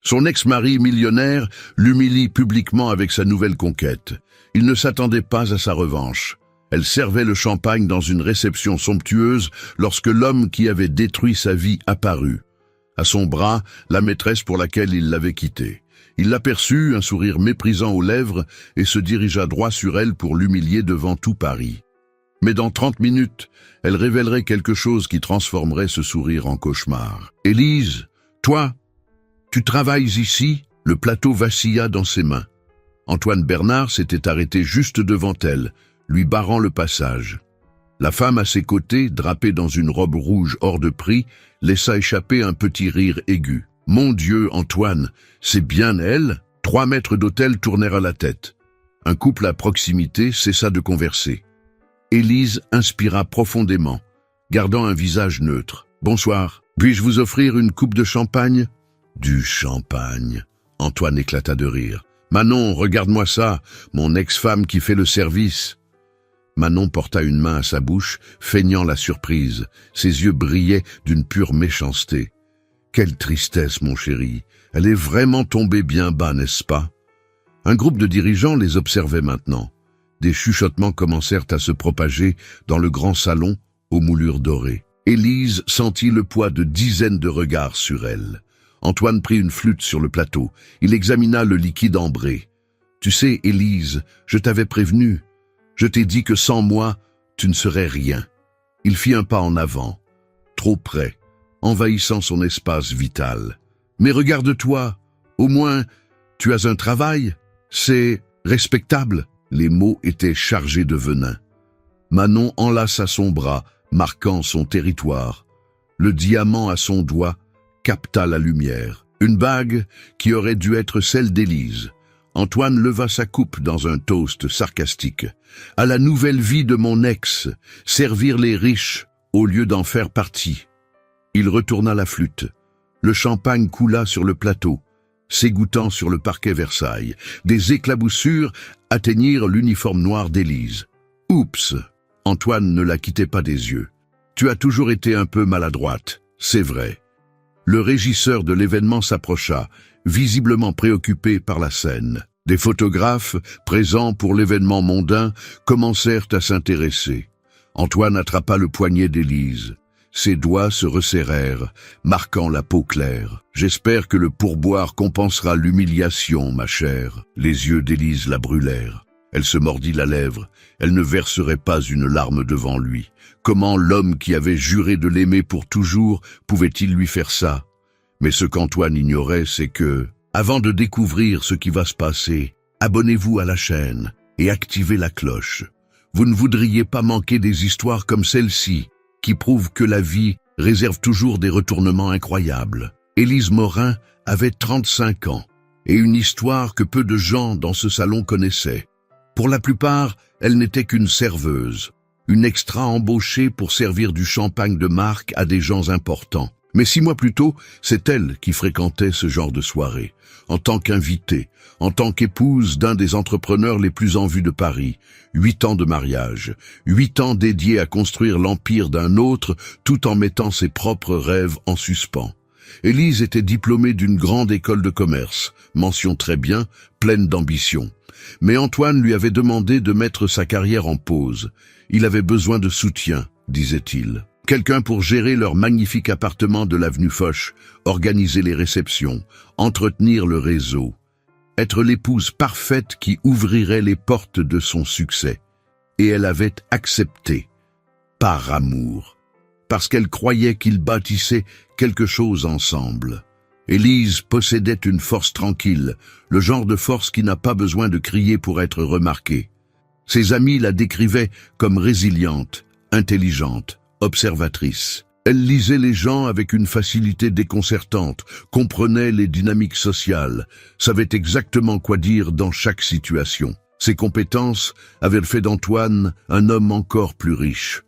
Son ex-mari millionnaire l'humilie publiquement avec sa nouvelle conquête. Il ne s'attendait pas à sa revanche. Elle servait le champagne dans une réception somptueuse lorsque l'homme qui avait détruit sa vie apparut. À son bras, la maîtresse pour laquelle il l'avait quittée. Il l'aperçut, un sourire méprisant aux lèvres, et se dirigea droit sur elle pour l'humilier devant tout Paris. Mais dans 30 minutes, elle révélerait quelque chose qui transformerait ce sourire en cauchemar. « Élise, toi, tu travailles ici ?» Le plateau vacilla dans ses mains. Antoine Bernard s'était arrêté juste devant elle, lui barrant le passage. La femme à ses côtés, drapée dans une robe rouge hors de prix, laissa échapper un petit rire aigu. « Mon Dieu, Antoine, c'est bien elle ?» 3 maîtres d'hôtel tournèrent à la tête. Un couple à proximité cessa de converser. Élise inspira profondément, gardant un visage neutre. « Bonsoir, puis-je vous offrir une coupe de champagne ?»« Du champagne !» Antoine éclata de rire. « Manon, regarde-moi ça, mon ex-femme qui fait le service !» Manon porta une main à sa bouche, feignant la surprise. Ses yeux brillaient d'une pure méchanceté. « Quelle tristesse, mon chéri. Elle est vraiment tombée bien bas, n'est-ce pas ?» Un groupe de dirigeants les observait maintenant. Des chuchotements commencèrent à se propager dans le grand salon aux moulures dorées. Élise sentit le poids de dizaines de regards sur elle. Antoine prit une flûte sur le plateau. Il examina le liquide ambré. « Tu sais, Élise, je t'avais prévenu. Je t'ai dit que sans moi, tu ne serais rien. » Il fit un pas en avant, trop près, envahissant son espace vital. « Mais regarde-toi, au moins, tu as un travail, c'est respectable. » Les mots étaient chargés de venin. Manon enlaça son bras, marquant son territoire. Le diamant à son doigt capta la lumière. Une bague qui aurait dû être celle d'Élise. Antoine leva sa coupe dans un toast sarcastique. « À la nouvelle vie de mon ex, servir les riches au lieu d'en faire partie. » Il retourna la flûte. Le champagne coula sur le plateau, s'égouttant sur le parquet Versailles. Des éclaboussures atteignirent l'uniforme noir d'Élise. « Oups !» Antoine ne la quittait pas des yeux. « Tu as toujours été un peu maladroite, c'est vrai. » Le régisseur de l'événement s'approcha, visiblement préoccupé par la scène. Des photographes, présents pour l'événement mondain, commencèrent à s'intéresser. Antoine attrapa le poignet d'Élise. Ses doigts se resserrèrent, marquant la peau claire. « J'espère que le pourboire compensera l'humiliation, ma chère. » Les yeux d'Élise la brûlèrent. Elle se mordit la lèvre. Elle ne verserait pas une larme devant lui. Comment l'homme qui avait juré de l'aimer pour toujours pouvait-il lui faire ça? Mais ce qu'Antoine ignorait, c'est que, avant de découvrir ce qui va se passer, abonnez-vous à la chaîne et activez la cloche. Vous ne voudriez pas manquer des histoires comme celle-ci, qui prouvent que la vie réserve toujours des retournements incroyables. Élise Morin avait 35 ans, et une histoire que peu de gens dans ce salon connaissaient. Pour la plupart, elle n'était qu'une serveuse, une extra embauchée pour servir du champagne de marque à des gens importants. Mais 6 mois plus tôt, c'est elle qui fréquentait ce genre de soirée, en tant qu'invitée, en tant qu'épouse d'un des entrepreneurs les plus en vue de Paris. 8 ans de mariage, 8 ans dédiés à construire l'empire d'un autre, tout en mettant ses propres rêves en suspens. Élise était diplômée d'une grande école de commerce, mention très bien, pleine d'ambition. Mais Antoine lui avait demandé de mettre sa carrière en pause. Il avait besoin de soutien, disait-il. Quelqu'un pour gérer leur magnifique appartement de l'avenue Foch, organiser les réceptions, entretenir le réseau. Être l'épouse parfaite qui ouvrirait les portes de son succès. Et elle avait accepté, par amour, parce qu'elle croyait qu'ils bâtissaient quelque chose ensemble. Élise possédait une force tranquille, le genre de force qui n'a pas besoin de crier pour être remarquée. Ses amis la décrivaient comme résiliente, intelligente, observatrice. Elle lisait les gens avec une facilité déconcertante, comprenait les dynamiques sociales, savait exactement quoi dire dans chaque situation. Ses compétences avaient fait d'Antoine un homme encore plus riche.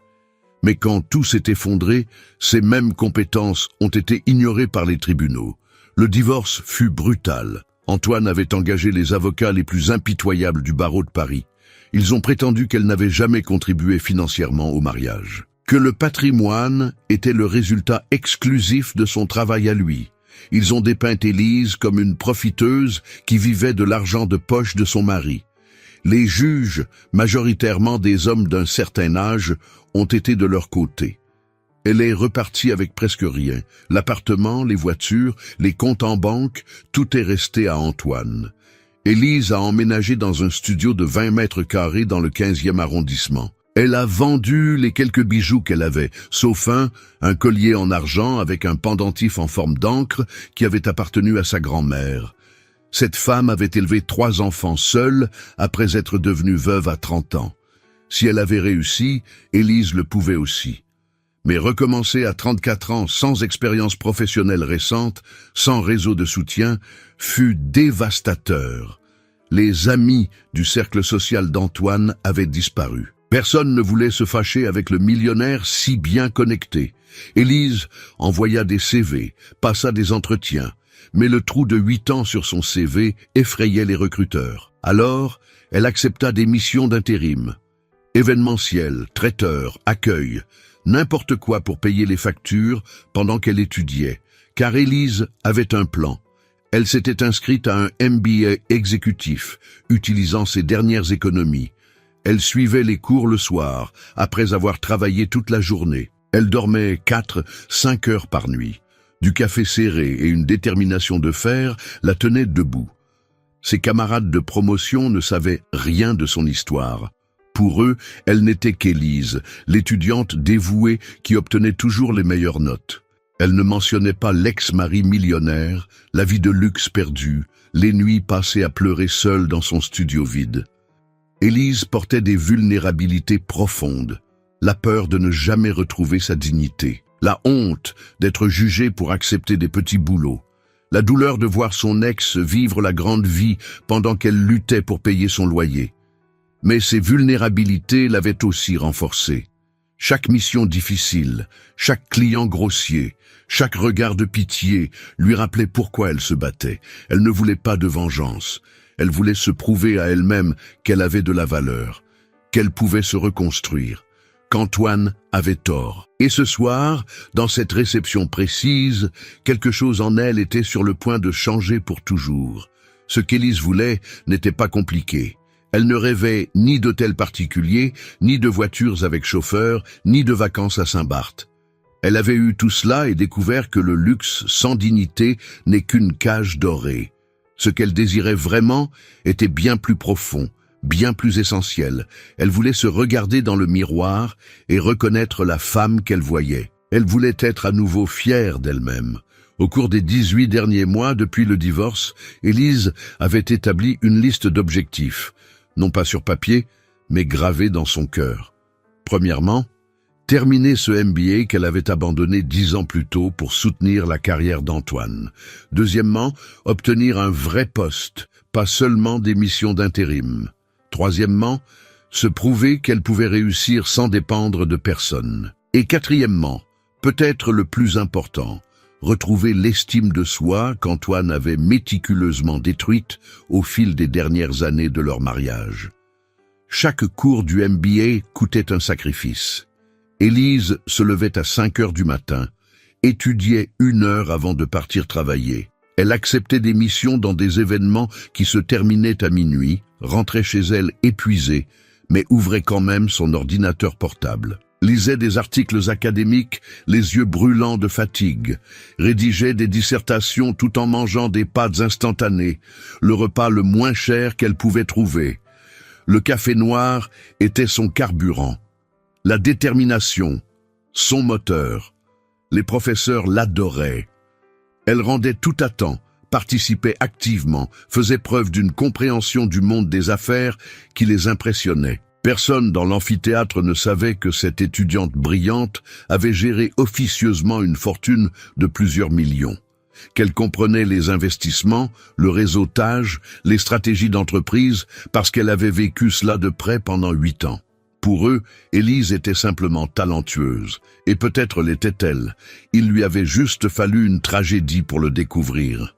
Mais quand tout s'est effondré, ces mêmes compétences ont été ignorées par les tribunaux. Le divorce fut brutal. Antoine avait engagé les avocats les plus impitoyables du barreau de Paris. Ils ont prétendu qu'elle n'avait jamais contribué financièrement au mariage, que le patrimoine était le résultat exclusif de son travail à lui, Ils ont dépeint Élise comme une profiteuse qui vivait de l'argent de poche de son mari. Les juges, majoritairement des hommes d'un certain âge, ont été de leur côté. Elle est repartie avec presque rien. L'appartement, les voitures, les comptes en banque, tout est resté à Antoine. Élise a emménagé dans un studio de 20 mètres carrés dans le 15e arrondissement. Elle a vendu les quelques bijoux qu'elle avait, sauf un collier en argent avec un pendentif en forme d'encre qui avait appartenu à sa grand-mère. Cette femme avait élevé 3 enfants seule après être devenue veuve à 30 ans. Si elle avait réussi, Élise le pouvait aussi. Mais recommencer à 34 ans sans expérience professionnelle récente, sans réseau de soutien, fut dévastateur. Les amis du cercle social d'Antoine avaient disparu. Personne ne voulait se fâcher avec le millionnaire si bien connecté. Élise envoya des CV, passa des entretiens, mais le trou de 8 ans sur son CV effrayait les recruteurs. Alors, elle accepta des missions d'intérim. Événementiel, traiteur, accueil, n'importe quoi pour payer les factures pendant qu'elle étudiait, car Élise avait un plan. Elle s'était inscrite à un MBA exécutif, utilisant ses dernières économies. Elle suivait les cours le soir, après avoir travaillé toute la journée. Elle dormait 4-5 heures par nuit. Du café serré et une détermination de fer la tenaient debout. Ses camarades de promotion ne savaient rien de son histoire. Pour eux, elle n'était qu'Élise, l'étudiante dévouée qui obtenait toujours les meilleures notes. Elle ne mentionnait pas l'ex-mari millionnaire, la vie de luxe perdue, les nuits passées à pleurer seule dans son studio vide. Élise portait des vulnérabilités profondes, la peur de ne jamais retrouver sa dignité, la honte d'être jugée pour accepter des petits boulots, la douleur de voir son ex vivre la grande vie pendant qu'elle luttait pour payer son loyer. Mais ces vulnérabilités l'avaient aussi renforcée. Chaque mission difficile, chaque client grossier, chaque regard de pitié lui rappelait pourquoi elle se battait. Elle ne voulait pas de vengeance. Elle voulait se prouver à elle-même qu'elle avait de la valeur, qu'elle pouvait se reconstruire, qu'Antoine avait tort. Et ce soir, dans cette réception précise, quelque chose en elle était sur le point de changer pour toujours. Ce qu'Élise voulait n'était pas compliqué. Elle ne rêvait ni d'hôtels particuliers, ni de voitures avec chauffeur, ni de vacances à Saint-Barth. Elle avait eu tout cela et découvert que le luxe sans dignité n'est qu'une cage dorée. Ce qu'elle désirait vraiment était bien plus profond, bien plus essentiel. Elle voulait se regarder dans le miroir et reconnaître la femme qu'elle voyait. Elle voulait être à nouveau fière d'elle-même. Au cours des 18 derniers mois depuis le divorce, Élise avait établi une liste d'objectifs, non pas sur papier, mais gravés dans son cœur. Premièrement, terminer ce MBA qu'elle avait abandonné 10 ans plus tôt pour soutenir la carrière d'Antoine. Deuxièmement, obtenir un vrai poste, pas seulement des missions d'intérim. Troisièmement, se prouver qu'elle pouvait réussir sans dépendre de personne. Et quatrièmement, peut-être le plus important, retrouver l'estime de soi qu'Antoine avait méticuleusement détruite au fil des dernières années de leur mariage. Chaque cours du MBA coûtait un sacrifice. Élise se levait à 5 heures du matin, étudiait 1 heure avant de partir travailler. Elle acceptait des missions dans des événements qui se terminaient à minuit, rentrait chez elle épuisée, mais ouvrait quand même son ordinateur portable. Lisait des articles académiques, les yeux brûlants de fatigue, rédigeait des dissertations tout en mangeant des pâtes instantanées, le repas le moins cher qu'elle pouvait trouver. Le café noir était son carburant, la détermination, son moteur. Les professeurs l'adoraient. Elle rendait tout à temps, participait activement, faisait preuve d'une compréhension du monde des affaires qui les impressionnait. Personne dans l'amphithéâtre ne savait que cette étudiante brillante avait géré officieusement une fortune de plusieurs millions, qu'elle comprenait les investissements, le réseautage, les stratégies d'entreprise, parce qu'elle avait vécu cela de près pendant 8 ans. Pour eux, Élise était simplement talentueuse, et peut-être l'était-elle. Il lui avait juste fallu une tragédie pour le découvrir.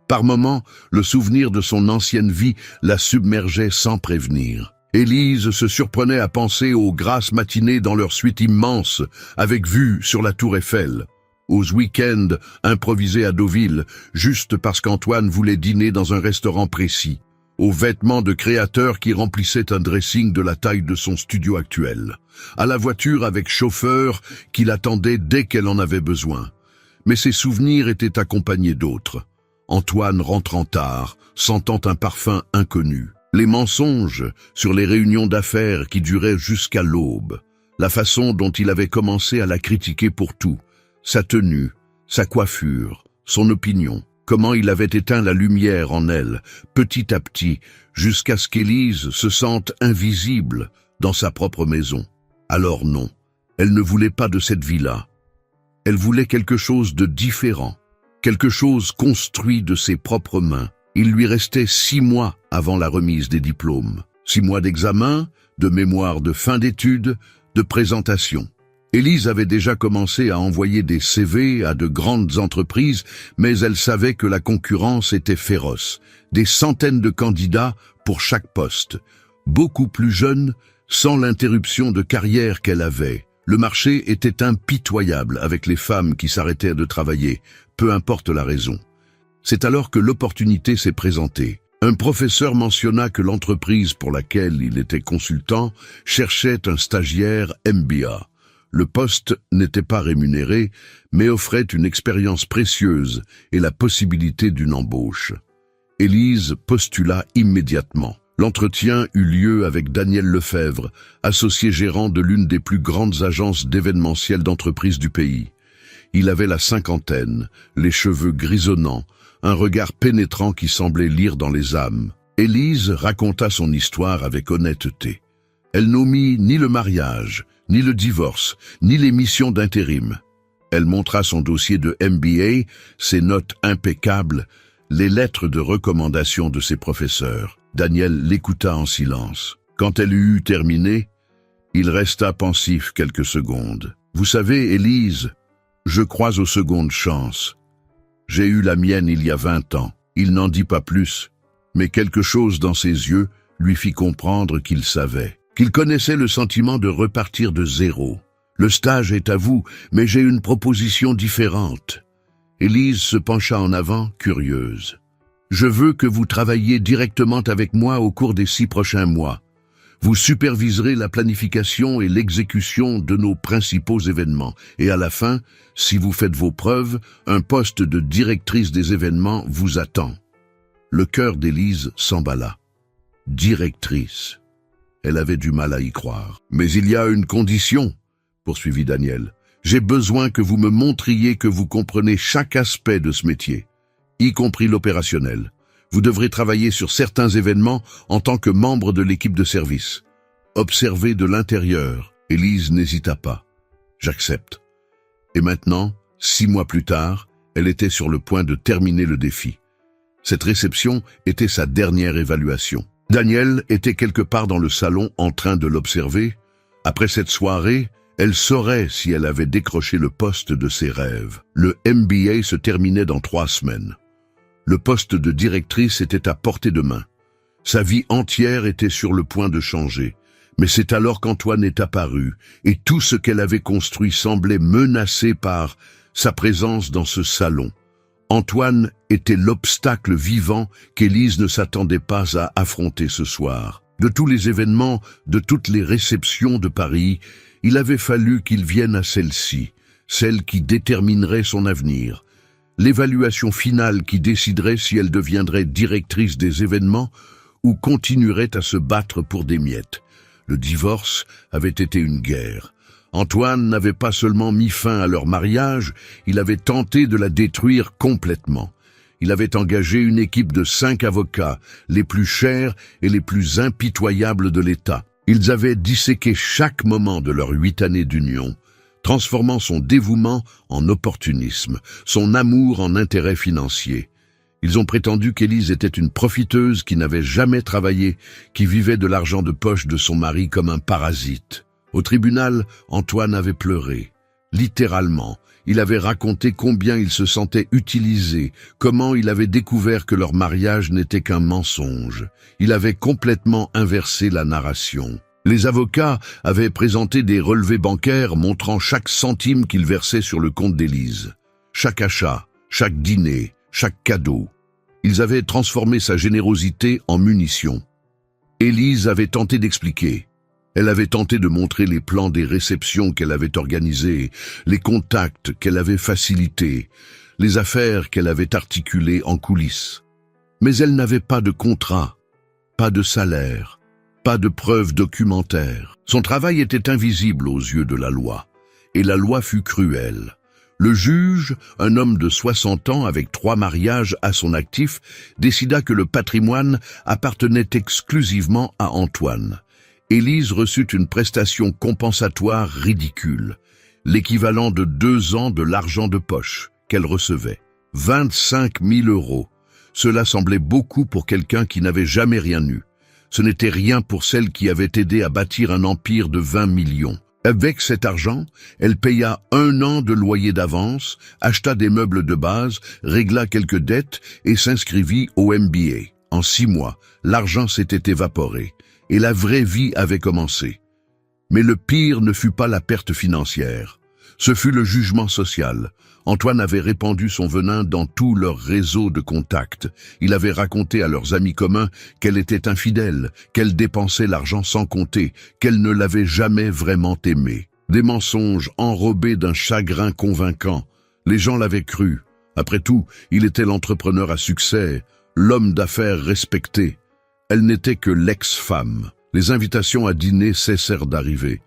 Par moments, le souvenir de son ancienne vie la submergeait sans prévenir. Élise se surprenait à penser aux grasses matinées dans leur suite immense, avec vue sur la tour Eiffel. aux week-ends improvisés à Deauville, juste parce qu'Antoine voulait dîner dans un restaurant précis, aux vêtements de créateur qui remplissaient un dressing de la taille de son studio actuel, à la voiture avec chauffeur qui l'attendait dès qu'elle en avait besoin. Mais ses souvenirs étaient accompagnés d'autres. Antoine rentrant tard, sentant un parfum inconnu. Les mensonges sur les réunions d'affaires qui duraient jusqu'à l'aube. La façon dont il avait commencé à la critiquer pour tout. Sa tenue, sa coiffure, son opinion. Comment il avait éteint la lumière en elle, petit à petit, jusqu'à ce qu'Élise se sente invisible dans sa propre maison. Alors non, elle ne voulait pas de cette vie-là. Elle voulait quelque chose de différent, quelque chose construit de ses propres mains. Il lui restait 6 mois avant la remise des diplômes. 6 mois d'examen, de mémoire de fin d'études, de présentation. Élise avait déjà commencé à envoyer des CV à de grandes entreprises, mais elle savait que la concurrence était féroce. Des centaines de candidats pour chaque poste. Beaucoup plus jeunes, sans l'interruption de carrière qu'elle avait. Le marché était impitoyable avec les femmes qui s'arrêtaient de travailler, peu importe la raison. C'est alors que l'opportunité s'est présentée. Un professeur mentionna que l'entreprise pour laquelle il était consultant cherchait un stagiaire MBA. Le poste n'était pas rémunéré, mais offrait une expérience précieuse et la possibilité d'une embauche. Élise postula immédiatement. L'entretien eut lieu avec Daniel Lefebvre, associé gérant de l'une des plus grandes agences d'événementiel d'entreprise du pays. Il avait la cinquantaine, les cheveux grisonnants, un regard pénétrant qui semblait lire dans les âmes. Élise raconta son histoire avec honnêteté. Elle n'omit ni le mariage, ni le divorce, ni les missions d'intérim. Elle montra son dossier de MBA, ses notes impeccables, les lettres de recommandation de ses professeurs. Daniel l'écouta en silence. Quand elle eut terminé, il resta pensif quelques secondes. « Vous savez, Élise, je crois aux secondes chances. J'ai eu la mienne il y a 20 ans. » Il n'en dit pas plus, mais quelque chose dans ses yeux lui fit comprendre qu'il savait, qu'il connaissait le sentiment de repartir de zéro. « Le stage est à vous, mais j'ai une proposition différente. » Élise se pencha en avant, curieuse. « Je veux que vous travailliez directement avec moi au cours des 6 prochains mois. Vous superviserez la planification et l'exécution de nos principaux événements. Et à la fin, si vous faites vos preuves, un poste de directrice des événements vous attend. » Le cœur d'Élise s'emballa. Directrice. Elle avait du mal à y croire. « Mais il y a une condition, » poursuivit Daniel. « J'ai besoin que vous me montriez que vous comprenez chaque aspect de ce métier, y compris l'opérationnel. Vous devrez travailler sur certains événements en tant que membre de l'équipe de service. Observer de l'intérieur. » Élise n'hésita pas. « J'accepte. » Et maintenant, 6 mois plus tard, elle était sur le point de terminer le défi. Cette réception était sa dernière évaluation. Daniel était quelque part dans le salon en train de l'observer. Après cette soirée, elle saurait si elle avait décroché le poste de ses rêves. Le MBA se terminait dans 3 semaines. Le poste de directrice était à portée de main. Sa vie entière était sur le point de changer. Mais c'est alors qu'Antoine est apparu, et tout ce qu'elle avait construit semblait menacé par sa présence dans ce salon. Antoine était l'obstacle vivant qu'Élise ne s'attendait pas à affronter ce soir. De tous les événements, de toutes les réceptions de Paris, il avait fallu qu'il vienne à celle-ci, celle qui déterminerait son avenir. L'évaluation finale qui déciderait si elle deviendrait directrice des événements ou continuerait à se battre pour des miettes. Le divorce avait été une guerre. Antoine n'avait pas seulement mis fin à leur mariage, il avait tenté de la détruire complètement. Il avait engagé une équipe de 5 avocats, les plus chers et les plus impitoyables de l'État. Ils avaient disséqué chaque moment de leurs 8 années d'union, transformant son dévouement en opportunisme, son amour en intérêt financier. Ils ont prétendu qu'Élise était une profiteuse qui n'avait jamais travaillé, qui vivait de l'argent de poche de son mari comme un parasite. Au tribunal, Antoine avait pleuré. Littéralement, il avait raconté combien il se sentait utilisé, comment il avait découvert que leur mariage n'était qu'un mensonge. Il avait complètement inversé la narration. Les avocats avaient présenté des relevés bancaires montrant chaque centime qu'il versait sur le compte d'Élise. chaque achat, chaque dîner, chaque cadeau. Ils avaient transformé sa générosité en munitions. Élise avait tenté d'expliquer. Elle avait tenté de montrer les plans des réceptions qu'elle avait organisées, les contacts qu'elle avait facilités, les affaires qu'elle avait articulées en coulisses. Mais elle n'avait pas de contrat, pas de salaire, pas de preuves documentaires. Son travail était invisible aux yeux de la loi, et la loi fut cruelle. Le juge, un homme de 60 ans avec 3 mariages à son actif, décida que le patrimoine appartenait exclusivement à Antoine. Élise reçut une prestation compensatoire ridicule, l'équivalent de 2 ans de l'argent de poche qu'elle recevait. 25 000 €. Cela semblait beaucoup pour quelqu'un qui n'avait jamais rien eu. Ce n'était rien pour celle qui avait aidé à bâtir un empire de 20 millions. Avec cet argent, elle paya 1 an de loyer d'avance, acheta des meubles de base, régla quelques dettes et s'inscrivit au MBA. En 6 mois, l'argent s'était évaporé et la vraie vie avait commencé. Mais le pire ne fut pas la perte financière. Ce fut le jugement social. Antoine avait répandu son venin dans tout leur réseau de contacts. Il avait raconté à leurs amis communs qu'elle était infidèle, qu'elle dépensait l'argent sans compter, qu'elle ne l'avait jamais vraiment aimé. Des mensonges enrobés d'un chagrin convaincant. Les gens l'avaient cru. Après tout, il était l'entrepreneur à succès, l'homme d'affaires respecté. Elle n'était que l'ex-femme. Les invitations à dîner cessèrent d'arriver.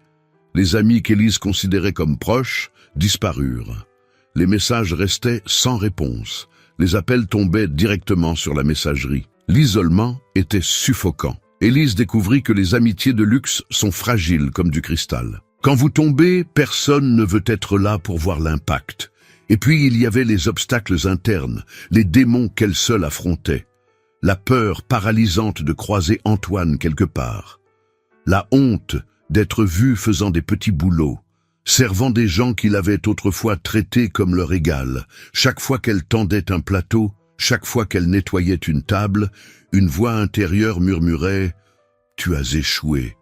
Les amis qu'Élise considérait comme proches disparurent. Les messages restaient sans réponse. Les appels tombaient directement sur la messagerie. L'isolement était suffocant. Élise découvrit que les amitiés de luxe sont fragiles comme du cristal. Quand vous tombez, personne ne veut être là pour voir l'impact. Et puis il y avait les obstacles internes, les démons qu'elle seule affrontait. La peur paralysante de croiser Antoine quelque part. La honte d'être vue faisant des petits boulots, servant des gens qu'il avait autrefois traités comme leur égal. Chaque fois qu'elle tendait un plateau, chaque fois qu'elle nettoyait une table, une voix intérieure murmurait « Tu as échoué ».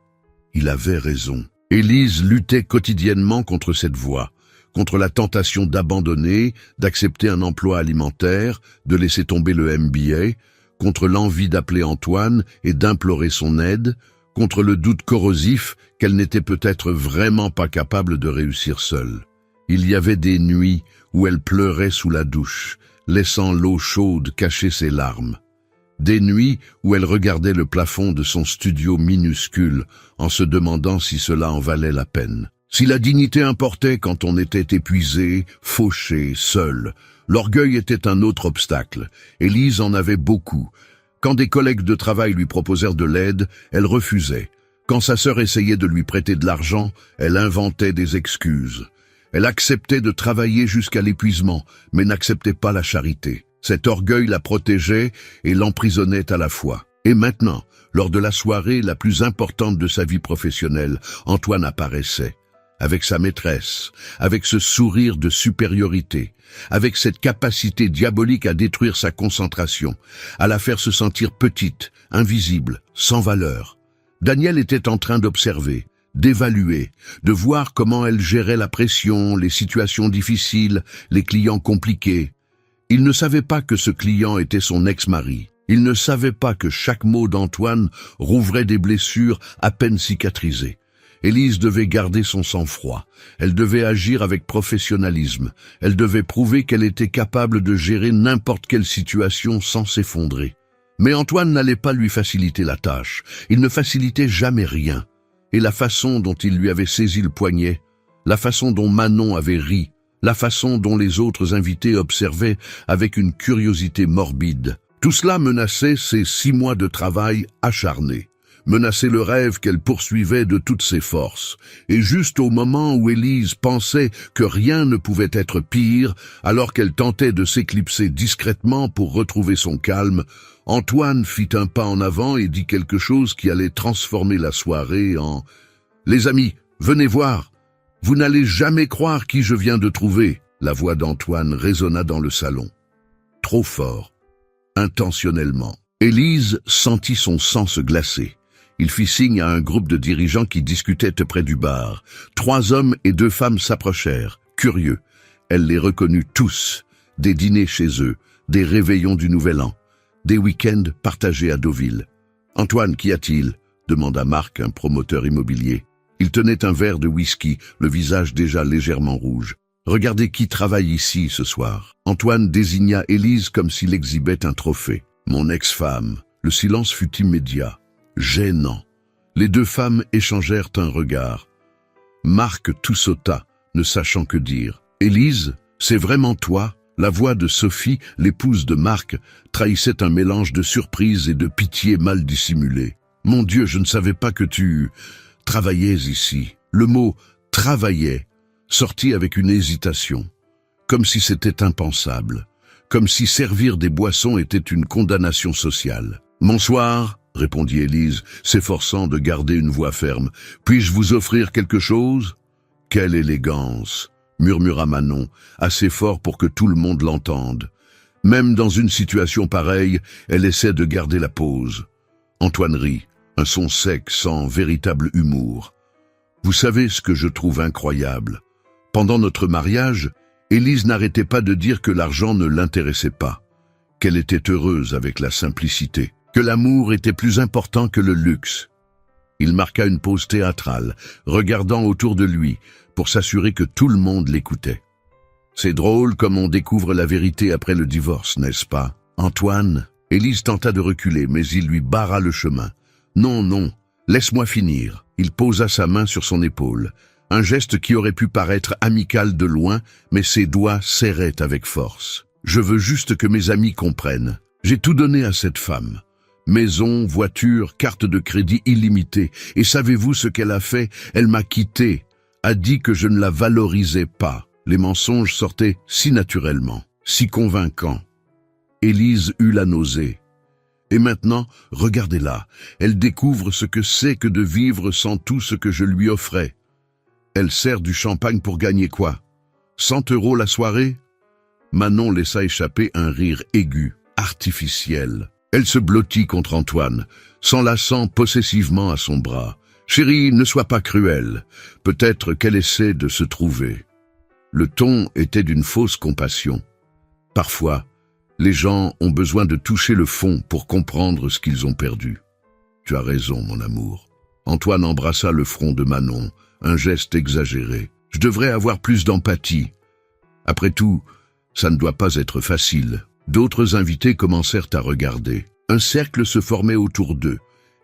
Il avait raison. Élise luttait quotidiennement contre cette voix, contre la tentation d'abandonner, d'accepter un emploi alimentaire, de laisser tomber le MBA, contre l'envie d'appeler Antoine et d'implorer son aide, contre le doute corrosif qu'elle n'était peut-être vraiment pas capable de réussir seule. Il y avait des nuits où elle pleurait sous la douche, laissant l'eau chaude cacher ses larmes. Des nuits où elle regardait le plafond de son studio minuscule en se demandant si cela en valait la peine. Si la dignité importait quand on était épuisé, fauché, seul, l'orgueil était un autre obstacle. Élise en avait beaucoup. Quand des collègues de travail lui proposèrent de l'aide, elle refusait. Quand sa sœur essayait de lui prêter de l'argent, elle inventait des excuses. Elle acceptait de travailler jusqu'à l'épuisement, mais n'acceptait pas la charité. Cet orgueil la protégeait et l'emprisonnait à la fois. Et maintenant, lors de la soirée la plus importante de sa vie professionnelle, Antoine apparaissait. Avec sa maîtresse, avec ce sourire de supériorité, avec cette capacité diabolique à détruire sa concentration, à la faire se sentir petite, invisible, sans valeur. Daniel était en train d'observer, d'évaluer, de voir comment elle gérait la pression, les situations difficiles, les clients compliqués. Il ne savait pas que ce client était son ex-mari. Il ne savait pas que chaque mot d'Antoine rouvrait des blessures à peine cicatrisées. Élise devait garder son sang-froid. Elle devait agir avec professionnalisme. Elle devait prouver qu'elle était capable de gérer n'importe quelle situation sans s'effondrer. Mais Antoine n'allait pas lui faciliter la tâche. Il ne facilitait jamais rien. Et la façon dont il lui avait saisi le poignet, la façon dont Manon avait ri, la façon dont les autres invités observaient avec une curiosité morbide, tout cela menaçait ses 6 mois de travail acharné. Menaçait le rêve qu'elle poursuivait de toutes ses forces. Et juste au moment où Élise pensait que rien ne pouvait être pire, alors qu'elle tentait de s'éclipser discrètement pour retrouver son calme, Antoine fit un pas en avant et dit quelque chose qui allait transformer la soirée en « Les amis, venez voir, vous n'allez jamais croire qui je viens de trouver !» La voix d'Antoine résonna dans le salon. Trop fort, intentionnellement. Élise sentit son sang se glacer. Il fit signe à un groupe de dirigeants qui discutaient près du bar. 3 hommes et 2 femmes s'approchèrent, curieux. Elle les reconnut tous, des dîners chez eux, des réveillons du Nouvel An, des week-ends partagés à Deauville. « Antoine, qu'y a-t-il » demanda Marc, un promoteur immobilier. Il tenait un verre de whisky, le visage déjà légèrement rouge. « Regardez qui travaille ici ce soir. » Antoine désigna Élise comme s'il exhibait un trophée. « Mon ex-femme. » Le silence fut immédiat, gênant. Les deux femmes échangèrent un regard. Marc tout sauta, ne sachant que dire. « Élise, c'est vraiment toi ?» La voix de Sophie, l'épouse de Marc, trahissait un mélange de surprise et de pitié mal dissimulée. « Mon Dieu, je ne savais pas que tu travaillais ici. » Le mot « travaillait » sortit avec une hésitation, comme si c'était impensable, comme si servir des boissons était une condamnation sociale. « Bonsoir », répondit Élise, s'efforçant de garder une voix ferme. « Puis-je vous offrir quelque chose ?»« Quelle élégance !» murmura Manon, assez fort pour que tout le monde l'entende. Même dans une situation pareille, elle essaie de garder la pose. Antoine rit, un son sec sans véritable humour. « Vous savez ce que je trouve incroyable ? Pendant notre mariage, Élise n'arrêtait pas de dire que l'argent ne l'intéressait pas, qu'elle était heureuse avec la simplicité, que l'amour était plus important que le luxe. » Il marqua une pause théâtrale, regardant autour de lui, pour s'assurer que tout le monde l'écoutait. « C'est drôle comme on découvre la vérité après le divorce, n'est-ce pas, Antoine ?» Élise tenta de reculer, mais il lui barra le chemin. « Non, non, laisse-moi finir. » Il posa sa main sur son épaule, un geste qui aurait pu paraître amical de loin, mais ses doigts serraient avec force. « Je veux juste que mes amis comprennent. J'ai tout donné à cette femme. Maison, voiture, carte de crédit illimitée. Et savez-vous ce qu'elle a fait? Elle m'a quitté, a dit que je ne la valorisais pas. » Les mensonges sortaient si naturellement, si convaincants. Élise eut la nausée. Et maintenant, regardez-la, elle découvre ce que c'est que de vivre sans tout ce que je lui offrais. Elle sert du champagne pour gagner quoi? 100 € la soirée? Manon laissa échapper un rire aigu, artificiel. Elle se blottit contre Antoine, s'enlaçant possessivement à son bras. « Chérie, ne sois pas cruelle. Peut-être qu'elle essaie de se trouver. » Le ton était d'une fausse compassion. Parfois, les gens ont besoin de toucher le fond pour comprendre ce qu'ils ont perdu. « Tu as raison, mon amour. » Antoine embrassa le front de Manon, un geste exagéré. « Je devrais avoir plus d'empathie. Après tout, ça ne doit pas être facile. » D'autres invités commencèrent à regarder. Un cercle se formait autour d'eux.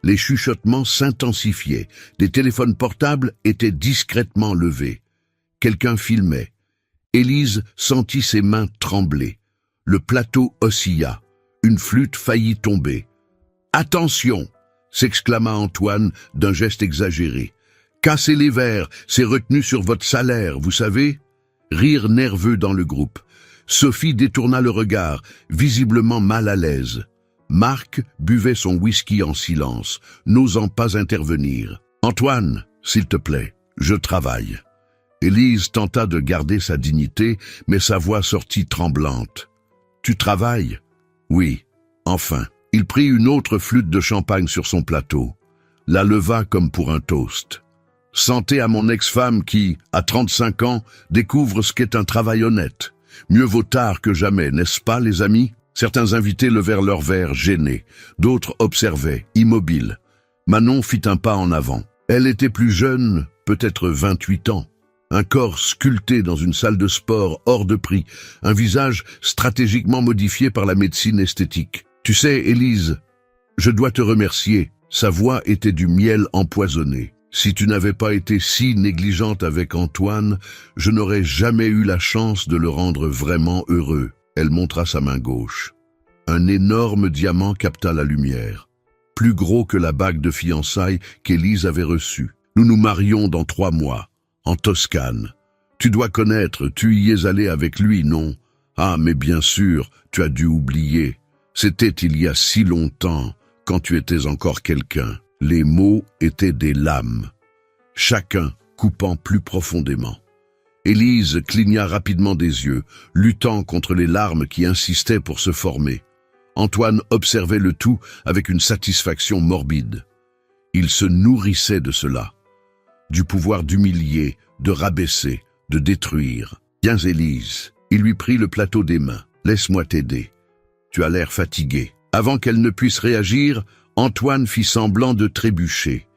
Les chuchotements s'intensifiaient. Des téléphones portables étaient discrètement levés. Quelqu'un filmait. Élise sentit ses mains trembler. Le plateau oscilla. Une flûte faillit tomber. « Attention !» s'exclama Antoine d'un geste exagéré. « Cassez les verres, c'est retenu sur votre salaire, vous savez ?» Rire nerveux dans le groupe. Sophie détourna le regard, visiblement mal à l'aise. Marc buvait son whisky en silence, n'osant pas intervenir. « Antoine, s'il te plaît, je travaille. » Élise tenta de garder sa dignité, mais sa voix sortit tremblante. « Tu travailles ?»« Oui, enfin. » Il prit une autre flûte de champagne sur son plateau, la leva comme pour un toast. « Santé à mon ex-femme qui, à 35 ans, découvre ce qu'est un travail honnête. Mieux vaut tard que jamais, n'est-ce pas, les amis ?» Certains invités levèrent leurs verres, gênés. D'autres observaient, immobiles. Manon fit un pas en avant. Elle était plus jeune, peut-être 28 ans. Un corps sculpté dans une salle de sport hors de prix, un visage stratégiquement modifié par la médecine esthétique. « Tu sais, Élise, je dois te remercier. » Sa voix était du miel empoisonné. « Si tu n'avais pas été si négligente avec Antoine, je n'aurais jamais eu la chance de le rendre vraiment heureux. » Elle montra sa main gauche. Un énorme diamant capta la lumière, plus gros que la bague de fiançailles qu'Élise avait reçue. « Nous nous marions dans 3 mois, en Toscane. Tu dois connaître, tu y es allé avec lui, non? Ah, mais bien sûr, tu as dû oublier. C'était il y a si longtemps, quand tu étais encore quelqu'un. » Les mots étaient des lames, chacun coupant plus profondément. Élise cligna rapidement des yeux, luttant contre les larmes qui insistaient pour se former. Antoine observait le tout avec une satisfaction morbide. Il se nourrissait de cela, du pouvoir d'humilier, de rabaisser, de détruire. Viens, Élise. Il lui prit le plateau des mains. Laisse-moi t'aider. Tu as l'air fatigué. Avant qu'elle ne puisse réagir, Antoine fit semblant de trébucher.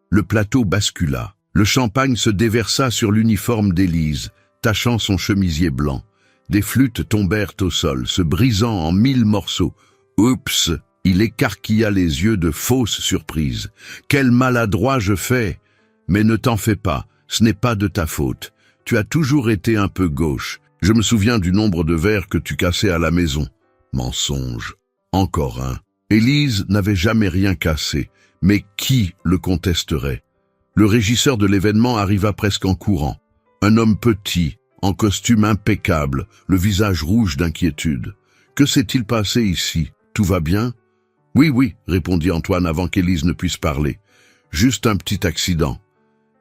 Le plateau bascula. Le champagne se déversa sur l'uniforme d'Élise, tachant son chemisier blanc. Des flûtes tombèrent au sol, se brisant en 1000 morceaux. Oups! Il écarquilla les yeux de fausse surprise. Quel maladroit je fais! Mais ne t'en fais pas, ce n'est pas de ta faute. Tu as toujours été un peu gauche. Je me souviens du nombre de verres que tu cassais à la maison. Mensonge. Encore un. Élise n'avait jamais rien cassé, mais qui le contesterait? Le régisseur de l'événement arriva presque en courant. Un homme petit, en costume impeccable, le visage rouge d'inquiétude. Que s'est-il passé ici? Tout va bien? Oui, répondit Antoine avant qu'Élise ne puisse parler. Juste un petit accident.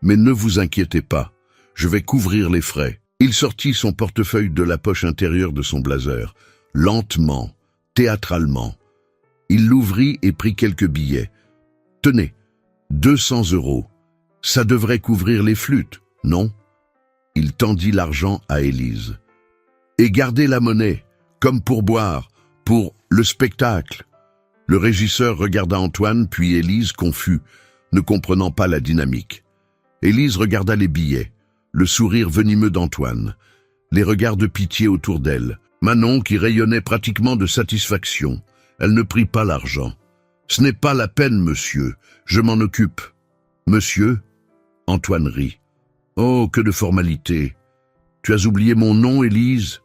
Mais ne vous inquiétez pas, je vais couvrir les frais. Il sortit son portefeuille de la poche intérieure de son blazer, lentement, théâtralement. Il l'ouvrit et prit quelques billets. Tenez, 200 €. Ça devrait couvrir les flûtes, non? Il tendit l'argent à Élise. Et gardez la monnaie, comme pour boire, pour le spectacle. Le régisseur regarda Antoine, puis Élise, confus, ne comprenant pas la dynamique. Élise regarda les billets, le sourire venimeux d'Antoine, les regards de pitié autour d'elle, Manon qui rayonnait pratiquement de satisfaction. Elle ne prit pas l'argent. « Ce n'est pas la peine, monsieur, je m'en occupe. »« Monsieur ?» Antoine rit. « Oh, que de formalités. Tu as oublié mon nom, Élise?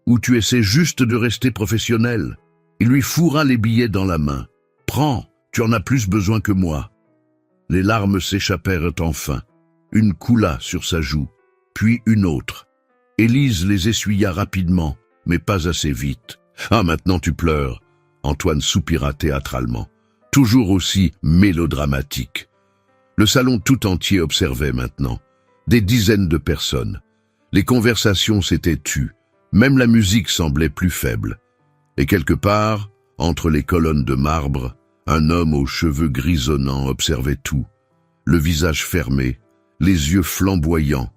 Ou tu essaies juste de rester professionnel ?» Il lui fourra les billets dans la main. « Prends, tu en as plus besoin que moi. » Les larmes s'échappèrent enfin. Une coula sur sa joue, puis une autre. Élise les essuya rapidement, mais pas assez vite. « Ah, maintenant tu pleures !» Antoine soupira théâtralement, toujours aussi mélodramatique. Le salon tout entier observait maintenant. Des dizaines de personnes. Les conversations s'étaient tues. Même la musique semblait plus faible. Et quelque part, entre les colonnes de marbre, un homme aux cheveux grisonnants observait tout. Le visage fermé, les yeux flamboyants.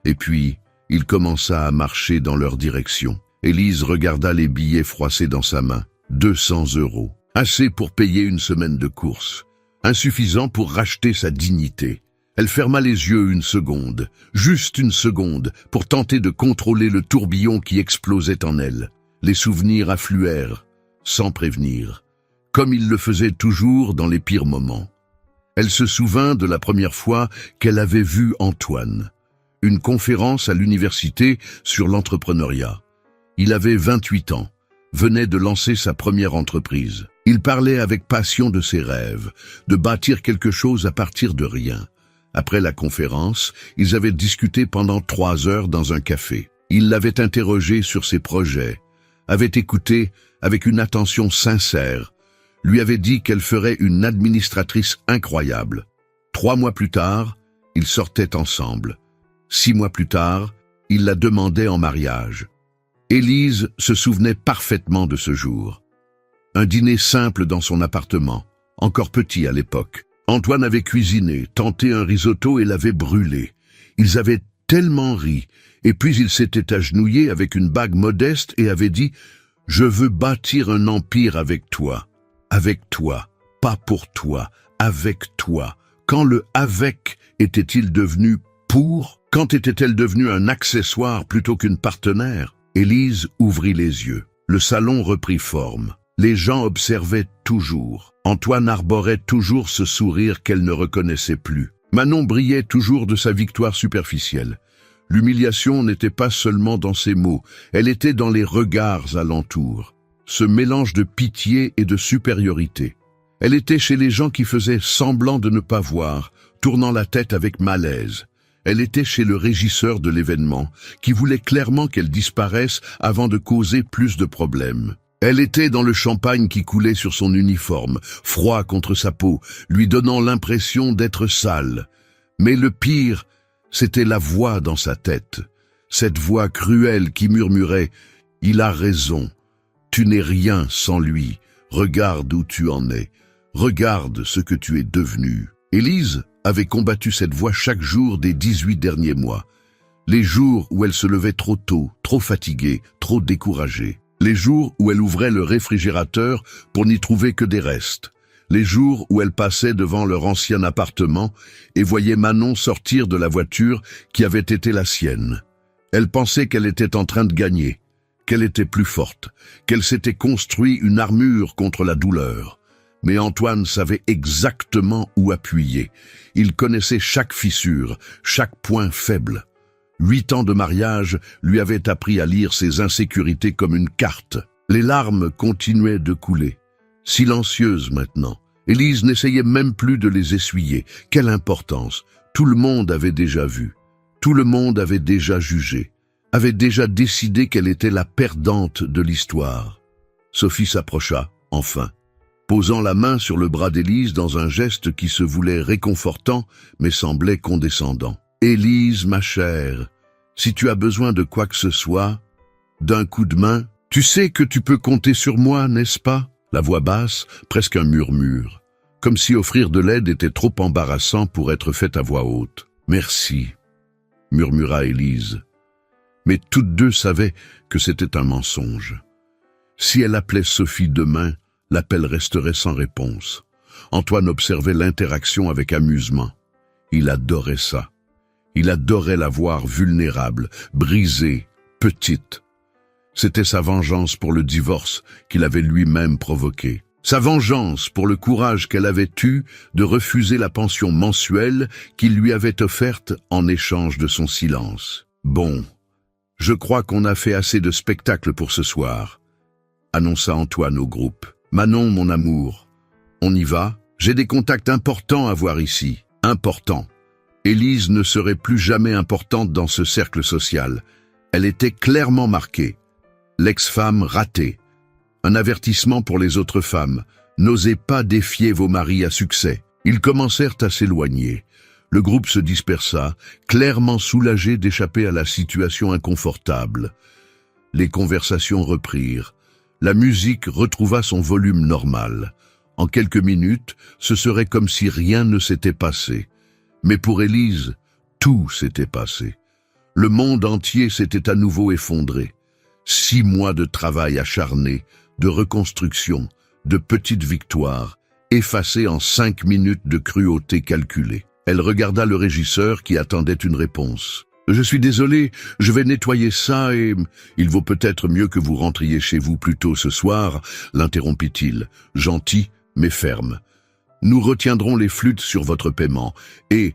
Et puis, il commença à marcher dans leur direction. Élise regarda les billets froissés dans sa main. 200 €. Assez pour payer une semaine de course. Insuffisant pour racheter sa dignité. Elle ferma les yeux une seconde, juste une seconde, pour tenter de contrôler le tourbillon qui explosait en elle. Les souvenirs affluèrent, sans prévenir, comme ils le faisaient toujours dans les pires moments. Elle se souvint de la première fois qu'elle avait vu Antoine. Une conférence à l'université sur l'entrepreneuriat. Il avait 28 ans, venait de lancer sa première entreprise. Il parlait avec passion de ses rêves, de bâtir quelque chose à partir de rien. Après la conférence, ils avaient discuté pendant 3 heures dans un café. Il l'avait interrogé sur ses projets, avait écouté avec une attention sincère, lui avait dit qu'elle ferait une administratrice incroyable. 3 mois plus tard, ils sortaient ensemble. 6 mois plus tard, il la demandait en mariage. Élise se souvenait parfaitement de ce jour. Un dîner simple dans son appartement, encore petit à l'époque. Antoine avait cuisiné, tenté un risotto et l'avait brûlé. Ils avaient tellement ri, et puis il s'était agenouillé avec une bague modeste et avait dit « Je veux bâtir un empire avec toi, pas pour toi, avec toi. » Quand le « avec » était-il devenu « pour » ? Quand était-elle devenue un accessoire plutôt qu'une partenaire ? Élise ouvrit les yeux. Le salon reprit forme. Les gens observaient toujours. Antoine arborait toujours ce sourire qu'elle ne reconnaissait plus. Manon brillait toujours de sa victoire superficielle. L'humiliation n'était pas seulement dans ses mots, elle était dans les regards alentour. Ce mélange de pitié et de supériorité. Elle était chez les gens qui faisaient semblant de ne pas voir, tournant la tête avec malaise. Elle était chez le régisseur de l'événement, qui voulait clairement qu'elle disparaisse avant de causer plus de problèmes. Elle était dans le champagne qui coulait sur son uniforme, froid contre sa peau, lui donnant l'impression d'être sale. Mais le pire, c'était la voix dans sa tête. Cette voix cruelle qui murmurait « Il a raison, tu n'es rien sans lui, regarde où tu en es, regarde ce que tu es devenu. » Élise avait combattu cette voix chaque jour des 18 derniers mois. Les jours où elle se levait trop tôt, trop fatiguée, trop découragée. Les jours où elle ouvrait le réfrigérateur pour n'y trouver que des restes. Les jours où elle passait devant leur ancien appartement et voyait Manon sortir de la voiture qui avait été la sienne. Elle pensait qu'elle était en train de gagner, qu'elle était plus forte, qu'elle s'était construit une armure contre la douleur. Mais Antoine savait exactement où appuyer. Il connaissait chaque fissure, chaque point faible. 8 ans de mariage lui avaient appris à lire ses insécurités comme une carte. Les larmes continuaient de couler, silencieuses maintenant. Élise n'essayait même plus de les essuyer. Quelle importance! Tout le monde avait déjà vu. Tout le monde avait déjà jugé. Avait déjà décidé qu'elle était la perdante de l'histoire. Sophie s'approcha, enfin, posant la main sur le bras d'Élise dans un geste qui se voulait réconfortant, mais semblait condescendant. « Élise, ma chère, si tu as besoin de quoi que ce soit, d'un coup de main, tu sais que tu peux compter sur moi, n'est-ce pas ?» La voix basse, presque un murmure, comme si offrir de l'aide était trop embarrassant pour être fait à voix haute. « Merci », murmura Élise. Mais toutes deux savaient que c'était un mensonge. Si elle appelait Sophie demain, l'appel resterait sans réponse. Antoine observait l'interaction avec amusement. Il adorait ça. Il adorait la voir vulnérable, brisée, petite. C'était sa vengeance pour le divorce qu'il avait lui-même provoqué. Sa vengeance pour le courage qu'elle avait eu de refuser la pension mensuelle qu'il lui avait offerte en échange de son silence. « Bon, je crois qu'on a fait assez de spectacles pour ce soir », annonça Antoine au groupe. « Manon, mon amour, on y va? J'ai des contacts importants à voir ici. Importants. » Élise ne serait plus jamais importante dans ce cercle social. Elle était clairement marquée. L'ex-femme ratée. Un avertissement pour les autres femmes. N'osez pas défier vos maris à succès. Ils commencèrent à s'éloigner. Le groupe se dispersa, clairement soulagé d'échapper à la situation inconfortable. Les conversations reprirent. La musique retrouva son volume normal. En quelques minutes, ce serait comme si rien ne s'était passé. Mais pour Élise, tout s'était passé. Le monde entier s'était à nouveau effondré. 6 mois de travail acharné, de reconstruction, de petites victoires, effacées en 5 minutes de cruauté calculée. Elle regarda le régisseur qui attendait une réponse. « Je suis désolé, je vais nettoyer ça et... il vaut peut-être mieux que vous rentriez chez vous plus tôt ce soir, » l'interrompit-il, gentil mais ferme. « Nous retiendrons les flûtes sur votre paiement et...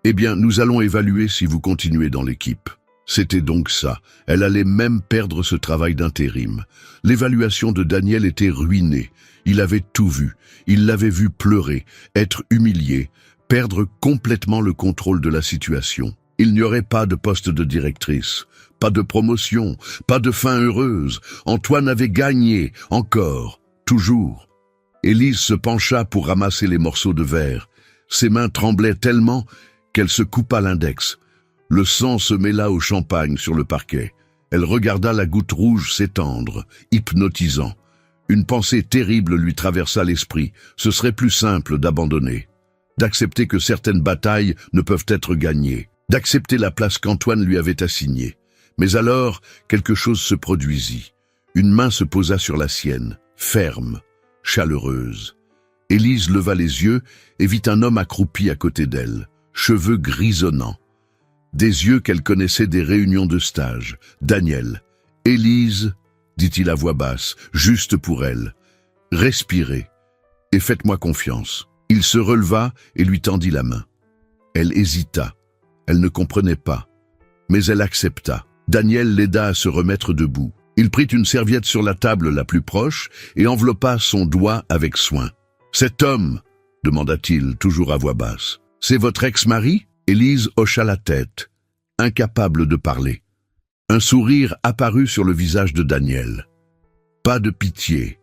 eh bien, nous allons évaluer si vous continuez dans l'équipe. » C'était donc ça. Elle allait même perdre ce travail d'intérim. L'évaluation de Daniel était ruinée. Il avait tout vu. Il l'avait vu pleurer, être humilié, perdre complètement le contrôle de la situation. Il n'y aurait pas de poste de directrice, pas de promotion, pas de fin heureuse. Antoine avait gagné, encore, toujours. Élise se pencha pour ramasser les morceaux de verre. Ses mains tremblaient tellement qu'elle se coupa l'index. Le sang se mêla au champagne sur le parquet. Elle regarda la goutte rouge s'étendre, hypnotisant. Une pensée terrible lui traversa l'esprit. Ce serait plus simple d'abandonner, d'accepter que certaines batailles ne peuvent être gagnées, d'accepter la place qu'Antoine lui avait assignée. Mais alors, quelque chose se produisit. Une main se posa sur la sienne, ferme, chaleureuse. Élise leva les yeux et vit un homme accroupi à côté d'elle, cheveux grisonnants. Des yeux qu'elle connaissait des réunions de stage. Daniel. « Élise, dit-il à voix basse, juste pour elle. Respirez et faites-moi confiance. » Il se releva et lui tendit la main. Elle hésita. Elle ne comprenait pas. Mais elle accepta. Daniel l'aida à se remettre debout. Il prit une serviette sur la table la plus proche et enveloppa son doigt avec soin. « Cet homme ?» demanda-t-il, toujours à voix basse. « C'est votre ex-mari ?» Élise hocha la tête, incapable de parler. Un sourire apparut sur le visage de Daniel. Pas de pitié,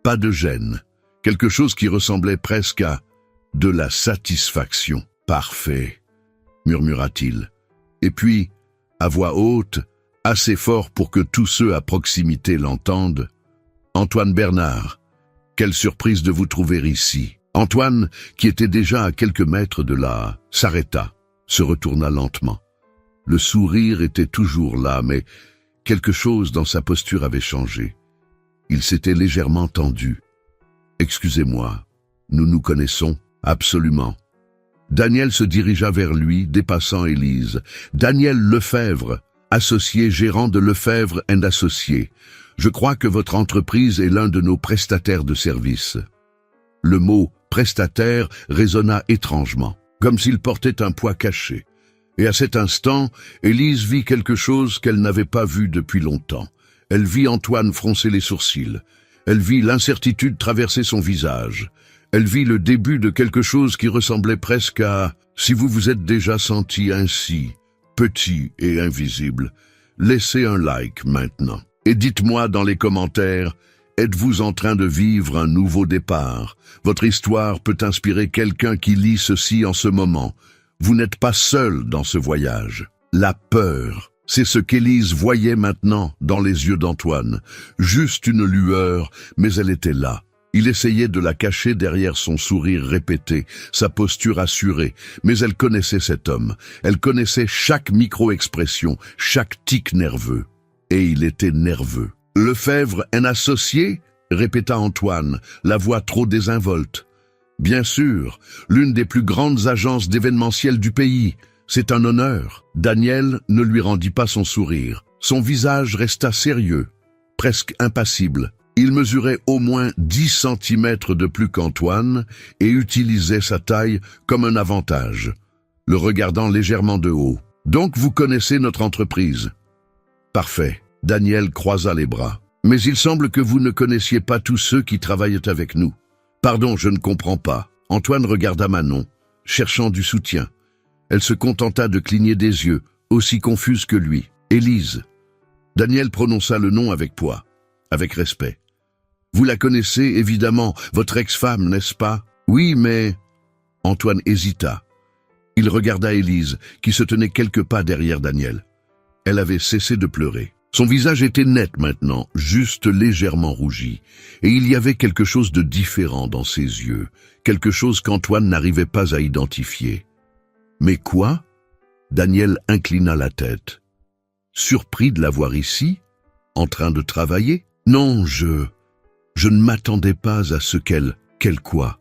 pas de gêne, quelque chose qui ressemblait presque à de la satisfaction. « Parfait », murmura-t-il. Et puis, à voix haute, assez fort pour que tous ceux à proximité l'entendent, « Antoine Bernard, quelle surprise de vous trouver ici. » Antoine, qui était déjà à quelques mètres de là, s'arrêta, se retourna lentement. Le sourire était toujours là, mais quelque chose dans sa posture avait changé. Il s'était légèrement tendu. « Excusez-moi, nous nous connaissons ?» « Absolument. » Daniel se dirigea vers lui, dépassant Élise. « Daniel Lefebvre, associé gérant de Lefebvre & Associés. Je crois que votre entreprise est l'un de nos prestataires de services. » Le mot « prestataire » résonna étrangement, comme s'il portait un poids caché. Et à cet instant, Élise vit quelque chose qu'elle n'avait pas vu depuis longtemps. Elle vit Antoine froncer les sourcils. Elle vit l'incertitude traverser son visage. Elle vit le début de quelque chose qui ressemblait presque à « si vous vous êtes déjà senti ainsi, petit et invisible, laissez un like maintenant. Et dites-moi dans les commentaires, êtes-vous en train de vivre un nouveau départ? Votre histoire peut inspirer quelqu'un qui lit ceci en ce moment. Vous n'êtes pas seul dans ce voyage. La peur, c'est ce qu'Élise voyait maintenant dans les yeux d'Antoine. Juste une lueur, mais elle était là. Il essayait de la cacher derrière son sourire répété, sa posture assurée, mais elle connaissait cet homme. Elle connaissait chaque micro-expression, chaque tic nerveux. Et il était nerveux. « Lefebvre, un associé ?» répéta Antoine, la voix trop désinvolte. « Bien sûr, l'une des plus grandes agences d'événementiel du pays. C'est un honneur. » Daniel ne lui rendit pas son sourire. Son visage resta sérieux, presque impassible. Il mesurait au moins 10 centimètres de plus qu'Antoine et utilisait sa taille comme un avantage, le regardant légèrement de haut. « Donc vous connaissez notre entreprise. » « Parfait. » Daniel croisa les bras. « Mais il semble que vous ne connaissiez pas tous ceux qui travaillent avec nous. »« Pardon, je ne comprends pas. » Antoine regarda Manon, cherchant du soutien. Elle se contenta de cligner des yeux, aussi confuse que lui. « Élise. » Daniel prononça le nom avec poids, avec respect. « Vous la connaissez, évidemment, votre ex-femme, n'est-ce pas? »« Oui, mais... » Antoine hésita. Il regarda Élise, qui se tenait quelques pas derrière Daniel. Elle avait cessé de pleurer. Son visage était net maintenant, juste légèrement rougi, et il y avait quelque chose de différent dans ses yeux, quelque chose qu'Antoine n'arrivait pas à identifier. « Mais quoi ?» Daniel inclina la tête. « Surpris de la voir ici, en train de travailler ? Non, je ne m'attendais pas à ce qu'elle quoi ?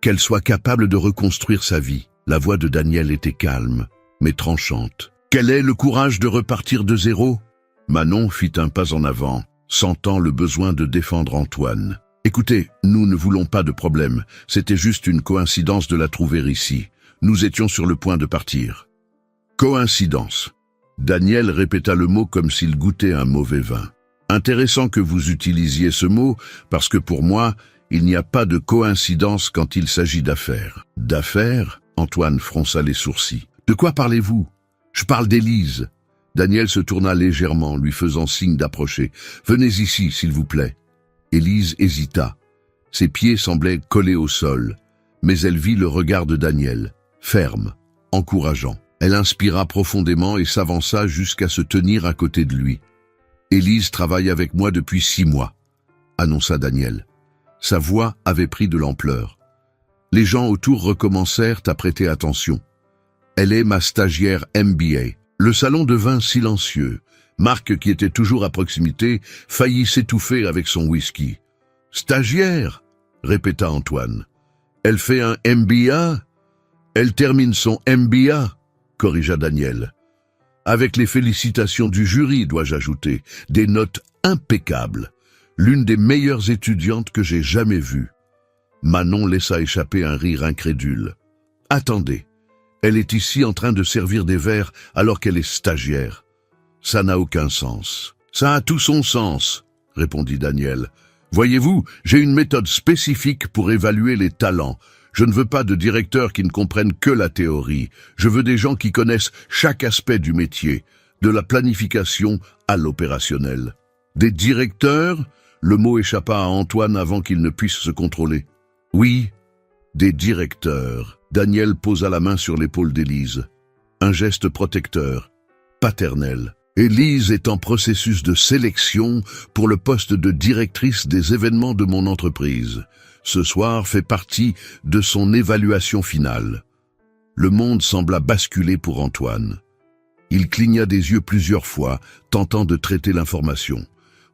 Qu'elle soit capable de reconstruire sa vie. » La voix de Daniel était calme, mais tranchante. « Quel est le courage de repartir de zéro ?» Manon fit un pas en avant, sentant le besoin de défendre Antoine. « Écoutez, nous ne voulons pas de problème. C'était juste une coïncidence de la trouver ici. Nous étions sur le point de partir. »« Coïncidence ?» Daniel répéta le mot comme s'il goûtait un mauvais vin. « Intéressant que vous utilisiez ce mot, parce que pour moi, il n'y a pas de coïncidence quand il s'agit d'affaires. »« D'affaires ?» Antoine fronça les sourcils. « De quoi parlez-vous ? Je parle d'Élise. » Daniel se tourna légèrement, lui faisant signe d'approcher. « Venez ici, s'il vous plaît. » Élise hésita. Ses pieds semblaient collés au sol, mais elle vit le regard de Daniel, ferme, encourageant. Elle inspira profondément et s'avança jusqu'à se tenir à côté de lui. « Élise travaille avec moi depuis 6 mois, » annonça Daniel. Sa voix avait pris de l'ampleur. Les gens autour recommencèrent à prêter attention. « Elle est ma stagiaire MBA. » Le salon devint silencieux. Marc, qui était toujours à proximité, faillit s'étouffer avec son whisky. « Stagiaire ?» répéta Antoine. « Elle fait un MBA ?»« Elle termine son MBA ?» corrigea Daniel. « Avec les félicitations du jury, dois-je ajouter, des notes impeccables. L'une des meilleures étudiantes que j'ai jamais vues. » Manon laissa échapper un rire incrédule. « Attendez. Elle est ici en train de servir des verres alors qu'elle est stagiaire. Ça n'a aucun sens. »« Ça a tout son sens, » répondit Daniel. « Voyez-vous, j'ai une méthode spécifique pour évaluer les talents. Je ne veux pas de directeurs qui ne comprennent que la théorie. Je veux des gens qui connaissent chaque aspect du métier, de la planification à l'opérationnel. »« Des directeurs ?» Le mot échappa à Antoine avant qu'il ne puisse se contrôler. « Oui, des directeurs. » Daniel posa la main sur l'épaule d'Élise. Un geste protecteur, paternel. Élise est en processus de sélection pour le poste de directrice des événements de mon entreprise. Ce soir fait partie de son évaluation finale. Le monde sembla basculer pour Antoine. Il cligna des yeux plusieurs fois, tentant de traiter l'information.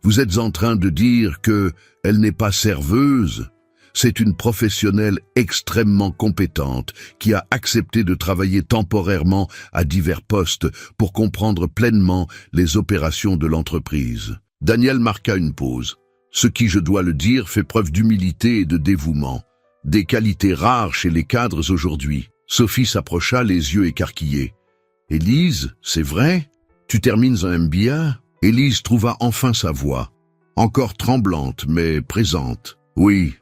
Vous êtes en train de dire que elle n'est pas serveuse? C'est une professionnelle extrêmement compétente qui a accepté de travailler temporairement à divers postes pour comprendre pleinement les opérations de l'entreprise. Daniel marqua une pause. Ce qui, je dois le dire, fait preuve d'humilité et de dévouement. Des qualités rares chez les cadres aujourd'hui. Sophie s'approcha, les yeux écarquillés. « Élise, c'est vrai? Tu termines un MBA ?» Élise trouva enfin sa voix, encore tremblante mais présente. « Oui,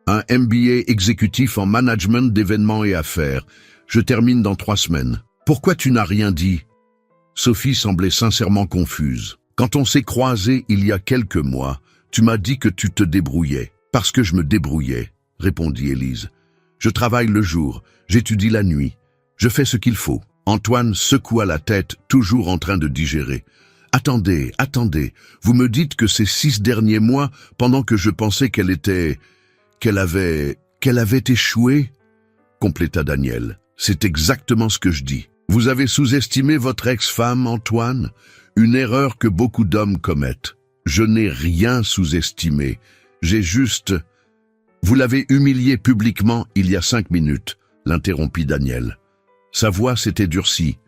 un MBA exécutif en management d'événements et affaires. Je termine dans 3 semaines. Pourquoi tu n'as rien dit ?» Sophie semblait sincèrement confuse. « Quand on s'est croisés il y a quelques mois, tu m'as dit que tu te débrouillais. »« Parce que je me débrouillais, » répondit Élise. « Je travaille le jour, j'étudie la nuit, je fais ce qu'il faut. » Antoine secoua la tête, toujours en train de digérer. « Attendez, vous me dites que ces 6 derniers mois, pendant que je pensais qu'elle avait échoué ?» compléta Daniel. « C'est exactement ce que je dis. Vous avez sous-estimé votre ex-femme, Antoine, une erreur que beaucoup d'hommes commettent. Je n'ai rien sous-estimé, j'ai juste... » « Vous l'avez humiliée publiquement il y a 5 minutes, » l'interrompit Daniel. Sa voix s'était durcie.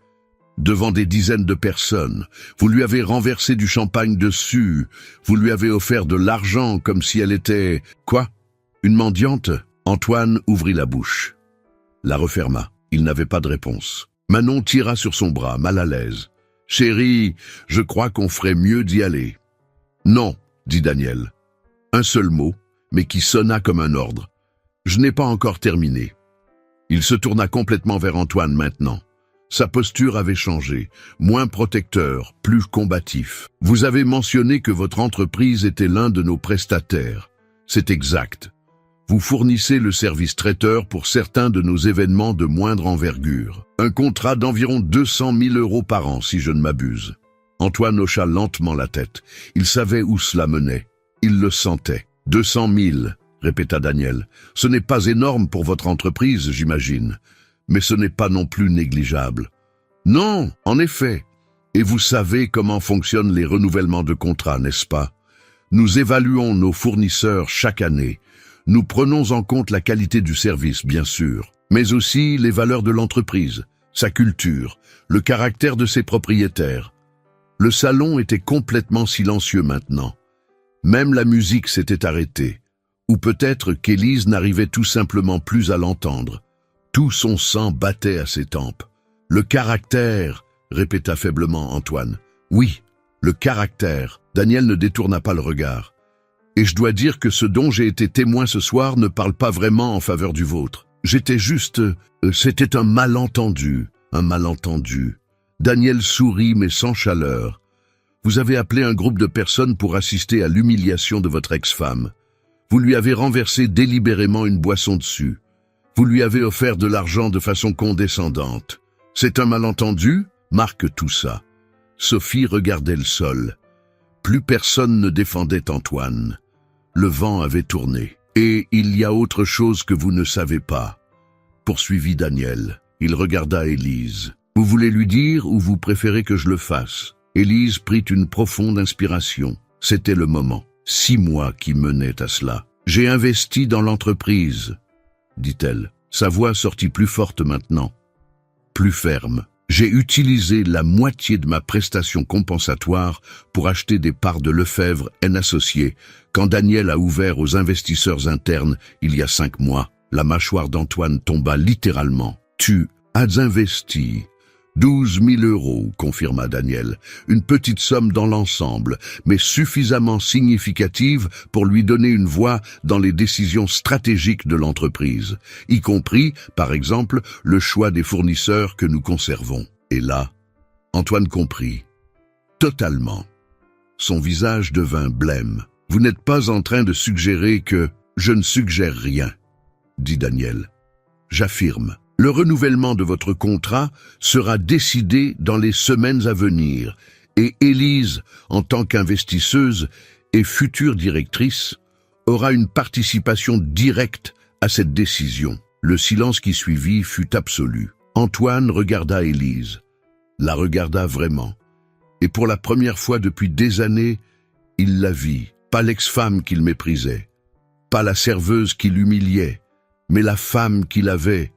Devant des dizaines de personnes, vous lui avez renversé du champagne dessus, vous lui avez offert de l'argent comme si elle était... Quoi? Une mendiante? Antoine ouvrit la bouche. La referma. Il n'avait pas de réponse. Manon tira sur son bras, mal à l'aise. « Chérie, je crois qu'on ferait mieux d'y aller. »« Non, » dit Daniel. Un seul mot, mais qui sonna comme un ordre. « Je n'ai pas encore terminé. » Il se tourna complètement vers Antoine maintenant. Sa posture avait changé, moins protecteur, plus combatif. « Vous avez mentionné que votre entreprise était l'un de nos prestataires. C'est exact. Vous fournissez le service traiteur pour certains de nos événements de moindre envergure. Un contrat d'environ 200 000 € par an, si je ne m'abuse. » Antoine hocha lentement la tête. Il savait où cela menait. Il le sentait. 200 000, répéta Daniel. Ce n'est pas énorme pour votre entreprise, j'imagine. Mais ce n'est pas non plus négligeable. Non, en effet. Et vous savez comment fonctionnent les renouvellements de contrats, n'est-ce pas? Nous évaluons nos fournisseurs chaque année. Nous prenons en compte la qualité du service, bien sûr, mais aussi les valeurs de l'entreprise, sa culture, le caractère de ses propriétaires. Le salon était complètement silencieux maintenant. Même la musique s'était arrêtée. Ou peut-être qu'Élise n'arrivait tout simplement plus à l'entendre. Tout son sang battait à ses tempes. « Le caractère », répéta faiblement Antoine. « Oui, le caractère. » Daniel ne détourna pas le regard. « Et je dois dire que ce dont j'ai été témoin ce soir ne parle pas vraiment en faveur du vôtre. J'étais juste... c'était un malentendu. Un malentendu. » Daniel sourit mais sans chaleur. « Vous avez appelé un groupe de personnes pour assister à l'humiliation de votre ex-femme. Vous lui avez renversé délibérément une boisson dessus. Vous lui avez offert de l'argent de façon condescendante. C'est un malentendu? Marque tout ça. » Sophie regardait le sol. Plus personne ne défendait Antoine. Le vent avait tourné. « Et il y a autre chose que vous ne savez pas, » poursuivit Daniel. Il regarda Élise. « Vous voulez lui dire ou vous préférez que je le fasse ?» Élise prit une profonde inspiration. C'était le moment. 6 mois qui menaient à cela. « J'ai investi dans l'entreprise, » dit-elle. Sa voix sortit plus forte maintenant, plus ferme. « J'ai utilisé la moitié de ma prestation compensatoire pour acheter des parts de Lefebvre & Associés quand Daniel a ouvert aux investisseurs internes il y a 5 mois. » La mâchoire d'Antoine tomba littéralement. « Tu as investi 12 000 €, confirma Daniel. Une petite somme dans l'ensemble, mais suffisamment significative pour lui donner une voix dans les décisions stratégiques de l'entreprise, y compris, par exemple, le choix des fournisseurs que nous conservons. » Et là, Antoine comprit. Totalement. Son visage devint blême. « Vous n'êtes pas en train de suggérer que... » « Je ne suggère rien, » dit Daniel. « J'affirme. Le renouvellement de votre contrat sera décidé dans les semaines à venir et Élise, en tant qu'investisseuse et future directrice, aura une participation directe à cette décision. » Le silence qui suivit fut absolu. Antoine regarda Élise. la regarda vraiment. Et pour la première fois depuis des années, il la vit. Pas l'ex-femme qu'il méprisait, pas la serveuse qui l'humiliait, mais la femme qu'il avait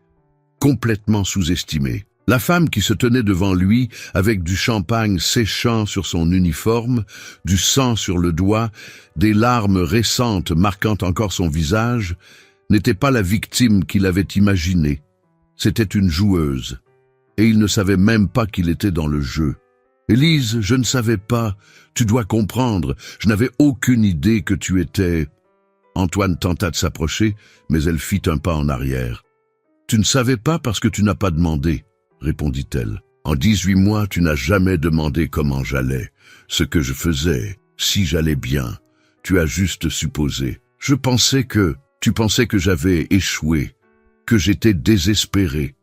complètement sous-estimée. La femme qui se tenait devant lui avec du champagne séchant sur son uniforme, du sang sur le doigt, des larmes récentes marquant encore son visage, n'était pas la victime qu'il avait imaginée. C'était une joueuse. Et il ne savait même pas qu'il était dans le jeu. « Élise, je ne savais pas. Tu dois comprendre. Je n'avais aucune idée que tu étais... » Antoine tenta de s'approcher, mais elle fit un pas en arrière. « Tu ne savais pas parce que tu n'as pas demandé, » répondit-elle. « En 18 mois, tu n'as jamais demandé comment j'allais, ce que je faisais, si j'allais bien. Tu as juste supposé. Tu pensais que j'avais échoué, que j'étais désespéré,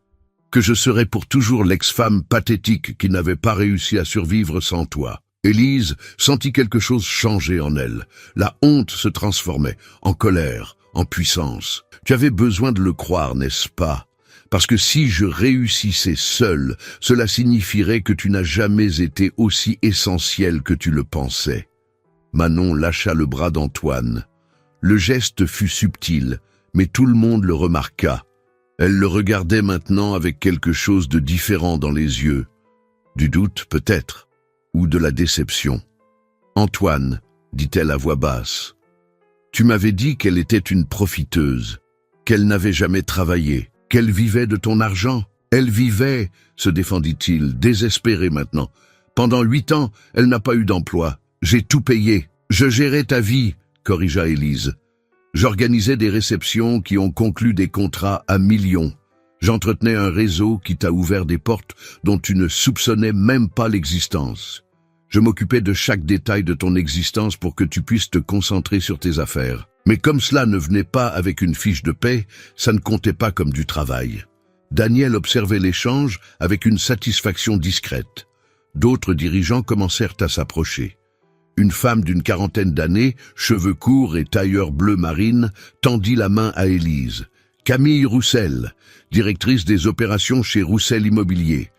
que je serais pour toujours l'ex-femme pathétique qui n'avait pas réussi à survivre sans toi. » Élise sentit quelque chose changer en elle. La honte se transformait en colère, en puissance. Tu avais besoin de le croire, n'est-ce pas? Parce que si je réussissais seul, cela signifierait que tu n'as jamais été aussi essentiel que tu le pensais. Manon lâcha le bras d'Antoine. Le geste fut subtil, mais tout le monde le remarqua. Elle le regardait maintenant avec quelque chose de différent dans les yeux. Du doute, peut-être, ou de la déception. « Antoine, dit-elle à voix basse, tu m'avais dit qu'elle était une profiteuse, qu'elle n'avait jamais travaillé, qu'elle vivait de ton argent. Elle vivait, se défendit-il, désespéré maintenant. Pendant 8 ans, elle n'a pas eu d'emploi. J'ai tout payé. Je gérais ta vie, corrigea Élise. J'organisais des réceptions qui ont conclu des contrats à millions. J'entretenais un réseau qui t'a ouvert des portes dont tu ne soupçonnais même pas l'existence. Je m'occupais de chaque détail de ton existence pour que tu puisses te concentrer sur tes affaires. Mais comme cela ne venait pas avec une fiche de paie, ça ne comptait pas comme du travail. Daniel observait l'échange avec une satisfaction discrète. D'autres dirigeants commencèrent à s'approcher. Une femme d'une 40aine d'années, cheveux courts et tailleur bleu marine, tendit la main à Élise. « Camille Roussel, directrice des opérations chez Roussel Immobilier.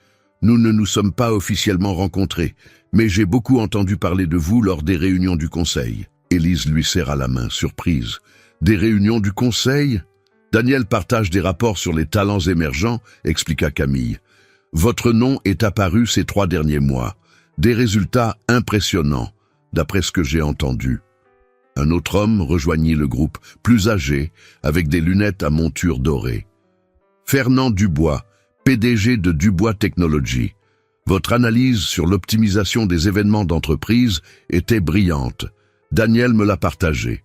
Nous ne nous sommes pas officiellement rencontrés, mais j'ai beaucoup entendu parler de vous lors des réunions du conseil. » Élise lui serra la main, surprise. « Des réunions du conseil ?» Daniel partage des rapports sur les talents émergents, expliqua Camille. « Votre nom est apparu ces 3 derniers mois. Des résultats impressionnants, d'après ce que j'ai entendu. » Un autre homme rejoignit le groupe, plus âgé, avec des lunettes à monture dorée. « Fernand Dubois, PDG de Dubois Technologies. Votre analyse sur l'optimisation des événements d'entreprise était brillante. Daniel me l'a partagé.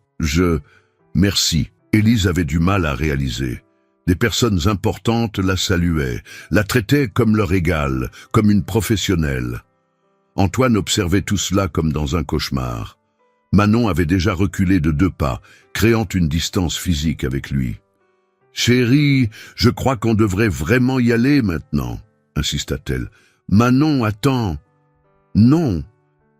Merci. » Élise avait du mal à réaliser. Des personnes importantes la saluaient, la traitaient comme leur égale, comme une professionnelle. Antoine observait tout cela comme dans un cauchemar. Manon avait déjà reculé de 2 pas, créant une distance physique avec lui. « Chérie, je crois qu'on devrait vraiment y aller maintenant, » insista-t-elle. « Manon, attends. »« Non,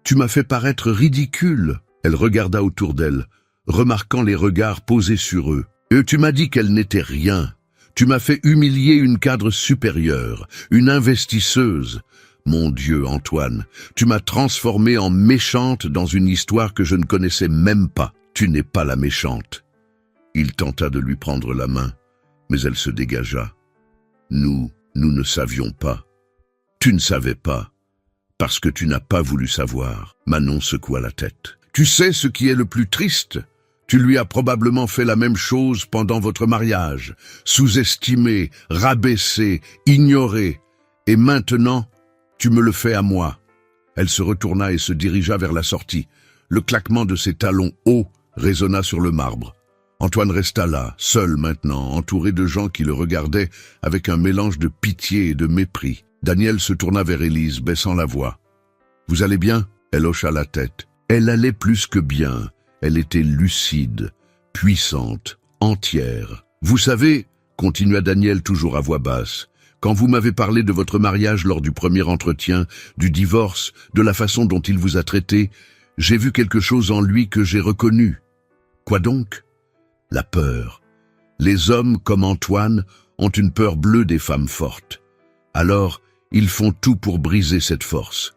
tu m'as fait paraître ridicule. » Elle regarda autour d'elle, remarquant les regards posés sur eux. « Et tu m'as dit qu'elle n'était rien. Tu m'as fait humilier une cadre supérieure, une investisseuse. Mon Dieu, Antoine, tu m'as transformé en méchante dans une histoire que je ne connaissais même pas. Tu n'es pas la méchante. » Il tenta de lui prendre la main, mais elle se dégagea. « Nous ne savions pas. »« Tu ne savais pas, parce que tu n'as pas voulu savoir. » Manon secoua la tête. « Tu sais ce qui est le plus triste ? Tu lui as probablement fait la même chose pendant votre mariage, sous-estimé, rabaissé, ignoré. Et maintenant, tu me le fais à moi. » Elle se retourna et se dirigea vers la sortie. Le claquement de ses talons hauts résonna sur le marbre. Antoine resta là, seul maintenant, entouré de gens qui le regardaient avec un mélange de pitié et de mépris. Daniel se tourna vers Élise, baissant la voix. « Vous allez bien ?» Elle hocha la tête. Elle allait plus que bien. Elle était lucide, puissante, entière. « Vous savez, » continua Daniel toujours à voix basse, « quand vous m'avez parlé de votre mariage lors du premier entretien, du divorce, de la façon dont il vous a traité, j'ai vu quelque chose en lui que j'ai reconnu. » « Quoi donc ? » « La peur. Les hommes comme Antoine ont une peur bleue des femmes fortes. Alors, Ils font tout pour briser cette force.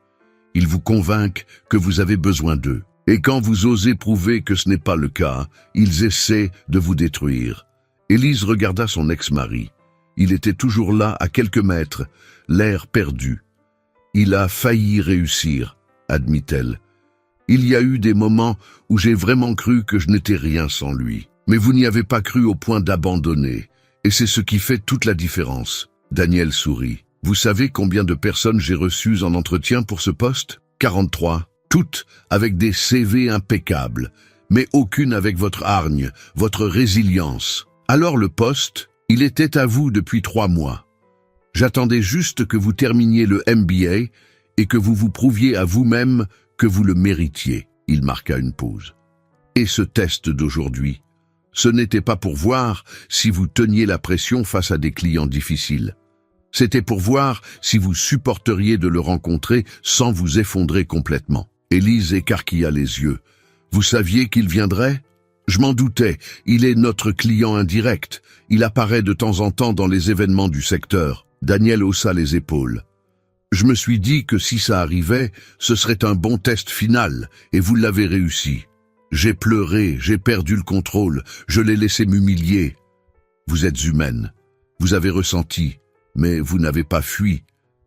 Ils vous convainquent que vous avez besoin d'eux. Et quand vous osez prouver que ce n'est pas le cas, ils essaient de vous détruire. Élise regarda son ex-mari. Il était toujours là, à quelques mètres, l'air perdu. Il a failli réussir, admit-elle. Il y a eu des moments où j'ai vraiment cru que je n'étais rien sans lui. Mais vous n'y avez pas cru au point d'abandonner. Et c'est ce qui fait toute la différence. Daniel sourit. Vous savez combien de personnes j'ai reçues en entretien pour ce poste? 43. Toutes avec des CV impeccables, mais aucune avec votre hargne, votre résilience. Alors le poste, il était à vous depuis 3 mois. J'attendais juste que vous terminiez le MBA et que vous vous prouviez à vous-même que vous le méritiez. Il marqua une pause. Et ce test d'aujourd'hui, ce n'était pas pour voir si vous teniez la pression face à des clients difficiles. C'était pour voir si vous supporteriez de le rencontrer sans vous effondrer complètement. Élise écarquilla les yeux. Vous saviez qu'il viendrait? Je m'en doutais, il est notre client indirect. Il apparaît de temps en temps dans les événements du secteur. Daniel haussa les épaules. Je me suis dit que si ça arrivait, ce serait un bon test final, et vous l'avez réussi. J'ai pleuré, j'ai perdu le contrôle, je l'ai laissé m'humilier. Vous êtes humaine, vous avez ressenti, mais vous n'avez pas fui,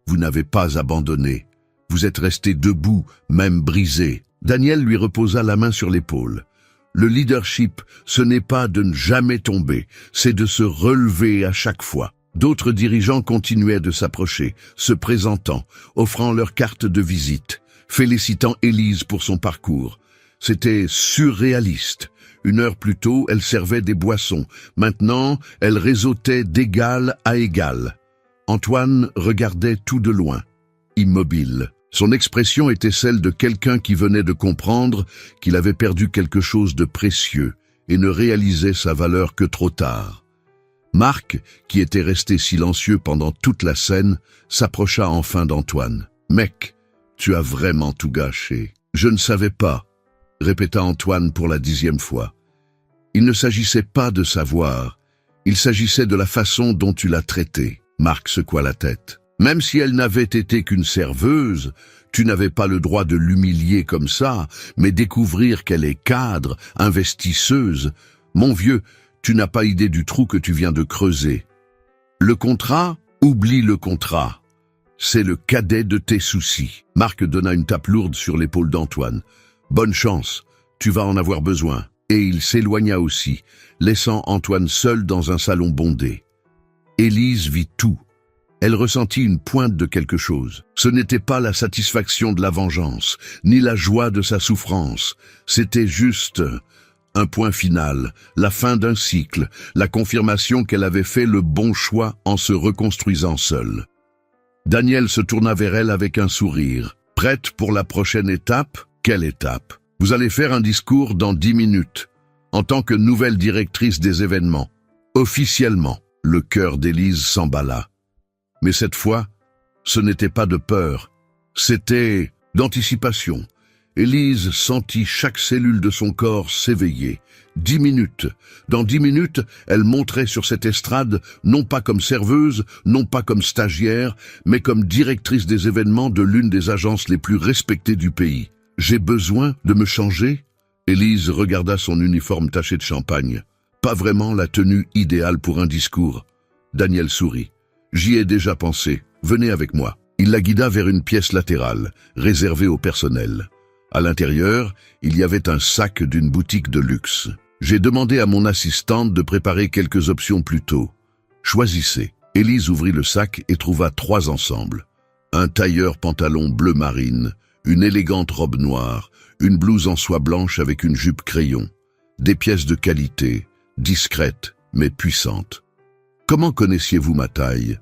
vous n'avez pas abandonné. Vous êtes resté debout, même brisé. Daniel lui reposa la main sur l'épaule. Le leadership, ce n'est pas de ne jamais tomber, c'est de se relever à chaque fois. D'autres dirigeants continuaient de s'approcher, se présentant, offrant leur carte de visite, félicitant Élise pour son parcours. C'était surréaliste. 1 heure plus tôt, elle servait des boissons. Maintenant, elle réseautait d'égal à égal. Antoine regardait tout de loin, immobile. Son expression était celle de quelqu'un qui venait de comprendre qu'il avait perdu quelque chose de précieux et ne réalisait sa valeur que trop tard. Marc, qui était resté silencieux pendant toute la scène, s'approcha enfin d'Antoine. « Mec, tu as vraiment tout gâché. »« Je ne savais pas », répéta Antoine pour la 10e fois. Il ne s'agissait pas de savoir, il s'agissait de la façon dont tu l'as traitée. Marc secoua la tête. Même si elle n'avait été qu'une serveuse, tu n'avais pas le droit de l'humilier comme ça, mais découvrir qu'elle est cadre, investisseuse. Mon vieux, tu n'as pas idée du trou que tu viens de creuser. Le contrat, oublie le contrat. C'est le cadet de tes soucis. Marc donna une tape lourde sur l'épaule d'Antoine. Bonne chance, tu vas en avoir besoin. Et il s'éloigna aussi, laissant Antoine seul dans un salon bondé. Élise vit tout. Elle ressentit une pointe de quelque chose. Ce n'était pas la satisfaction de la vengeance, ni la joie de sa souffrance. C'était juste un point final, la fin d'un cycle, la confirmation qu'elle avait fait le bon choix en se reconstruisant seule. Daniel se tourna vers elle avec un sourire. « Prête pour la prochaine étape? Quelle étape? Vous allez faire un discours dans 10 minutes, en tant que nouvelle directrice des événements. Officiellement. » Le cœur d'Élise s'emballa. Mais cette fois, ce n'était pas de peur, c'était d'anticipation. Élise sentit chaque cellule de son corps s'éveiller. 10 minutes. Dans 10 minutes, elle monterait sur cette estrade, non pas comme serveuse, non pas comme stagiaire, mais comme directrice des événements de l'une des agences les plus respectées du pays. « J'ai besoin de me changer ?» Élise regarda son uniforme taché de champagne. Pas vraiment la tenue idéale pour un discours. Daniel sourit. « J'y ai déjà pensé. Venez avec moi. » Il la guida vers une pièce latérale, réservée au personnel. À l'intérieur, il y avait un sac d'une boutique de luxe. J'ai demandé à mon assistante de préparer quelques options plus tôt. Choisissez. Élise ouvrit le sac et trouva 3 ensembles. Un tailleur pantalon bleu marine, une élégante robe noire, une blouse en soie blanche avec une jupe crayon. Des pièces de qualité, discrètes mais puissantes. Comment connaissiez-vous ma taille?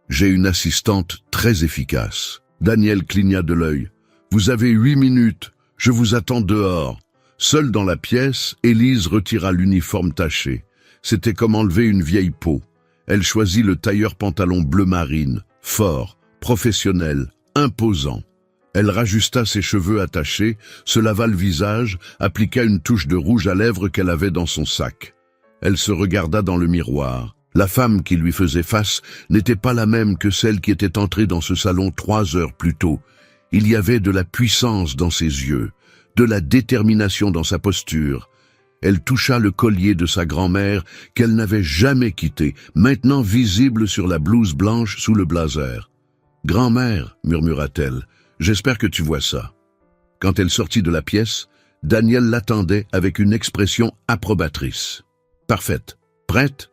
J'ai une assistante très efficace. Daniel cligna de l'œil. Vous avez 8 minutes, je vous attends dehors. Seule dans la pièce, Élise retira l'uniforme taché. C'était comme enlever une vieille peau. Elle choisit le tailleur pantalon bleu marine, fort, professionnel, imposant. Elle rajusta ses cheveux attachés, se lava le visage, appliqua une touche de rouge à lèvres qu'elle avait dans son sac. Elle se regarda dans le miroir. La femme qui lui faisait face n'était pas la même que celle qui était entrée dans ce salon 3 heures plus tôt. Il y avait de la puissance dans ses yeux, de la détermination dans sa posture. Elle toucha le collier de sa grand-mère qu'elle n'avait jamais quitté, maintenant visible sur la blouse blanche sous le blazer. « Grand-mère, murmura-t-elle, j'espère que tu vois ça. » Quand elle sortit de la pièce, Daniel l'attendait avec une expression approbatrice. « Parfaite. Prête? »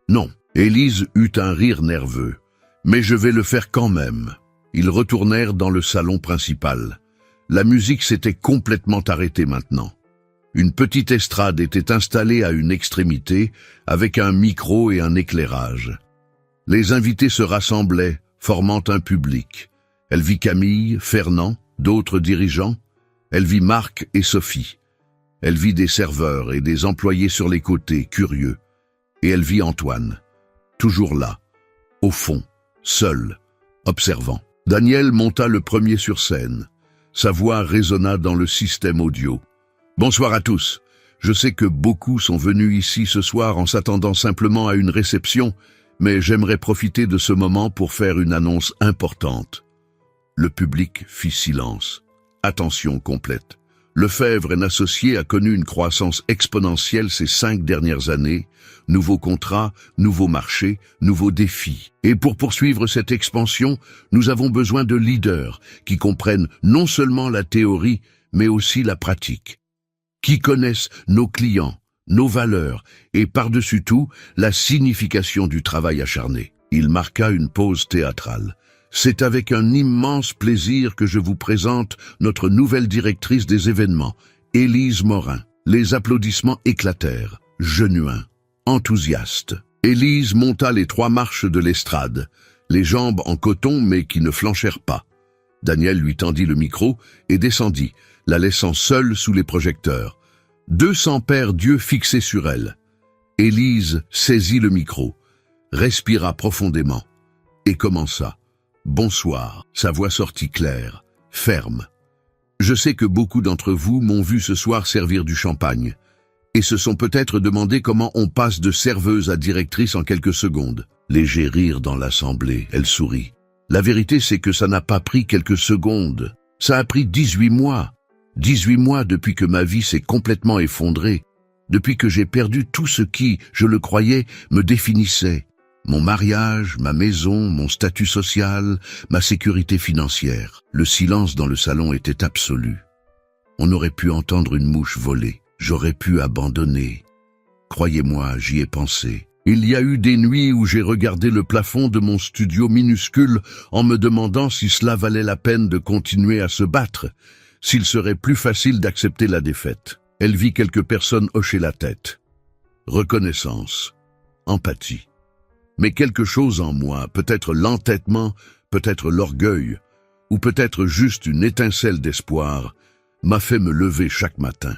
« Non. » Élise eut un rire nerveux. « Mais je vais le faire quand même. » Ils retournèrent dans le salon principal. La musique s'était complètement arrêtée maintenant. Une petite estrade était installée à une extrémité, avec un micro et un éclairage. Les invités se rassemblaient, formant un public. Elle vit Camille, Fernand, d'autres dirigeants. Elle vit Marc et Sophie. Elle vit des serveurs et des employés sur les côtés, curieux. Et elle vit Antoine, toujours là, au fond, seul, observant. Daniel monta le premier sur scène. Sa voix résonna dans le système audio. « Bonsoir à tous. Je sais que beaucoup sont venus ici ce soir en s'attendant simplement à une réception, mais j'aimerais profiter de ce moment pour faire une annonce importante. » Le public fit silence. Attention complète. Lefebvre & Associés a connu une croissance exponentielle ces 5 dernières années. Nouveaux contrats, nouveaux marchés, nouveaux défis. Et pour poursuivre cette expansion, nous avons besoin de leaders qui comprennent non seulement la théorie, mais aussi la pratique. Qui connaissent nos clients, nos valeurs et par-dessus tout, la signification du travail acharné. Il marqua une pause théâtrale. C'est avec un immense plaisir que je vous présente notre nouvelle directrice des événements, Élise Morin. Les applaudissements éclatèrent, genuins, enthousiastes. Élise monta les 3 marches de l'estrade, les jambes en coton mais qui ne flanchèrent pas. Daniel lui tendit le micro et descendit, la laissant seule sous les projecteurs. 200 paires d'yeux fixés sur elle. Élise saisit le micro, respira profondément et commença. « Bonsoir », sa voix sortit claire, ferme. « Je sais que beaucoup d'entre vous m'ont vu ce soir servir du champagne et se sont peut-être demandé comment on passe de serveuse à directrice en quelques secondes. » Léger rire dans l'assemblée, elle sourit. « La vérité, c'est que ça n'a pas pris quelques secondes. Ça a pris 18 mois. 18 mois depuis que ma vie s'est complètement effondrée, depuis que j'ai perdu tout ce qui, je le croyais, me définissait. Mon mariage, ma maison, mon statut social, ma sécurité financière. » Le silence dans le salon était absolu. On aurait pu entendre une mouche voler. J'aurais pu abandonner. Croyez-moi, j'y ai pensé. Il y a eu des nuits où j'ai regardé le plafond de mon studio minuscule en me demandant si cela valait la peine de continuer à se battre, s'il serait plus facile d'accepter la défaite. Elle vit quelques personnes hocher la tête. Reconnaissance, empathie. Mais quelque chose en moi, peut-être l'entêtement, peut-être l'orgueil, ou peut-être juste une étincelle d'espoir, m'a fait me lever chaque matin,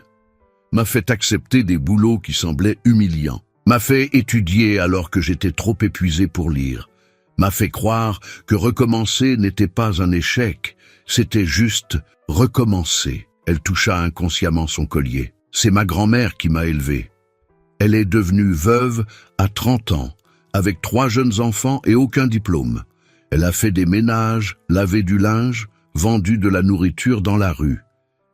m'a fait accepter des boulots qui semblaient humiliants, m'a fait étudier alors que j'étais trop épuisé pour lire, m'a fait croire que recommencer n'était pas un échec, c'était juste recommencer. Elle toucha inconsciemment son collier. C'est ma grand-mère qui m'a élevé. Elle est devenue veuve à 30 ans, avec 3 jeunes enfants et aucun diplôme. Elle a fait des ménages, lavé du linge, vendu de la nourriture dans la rue.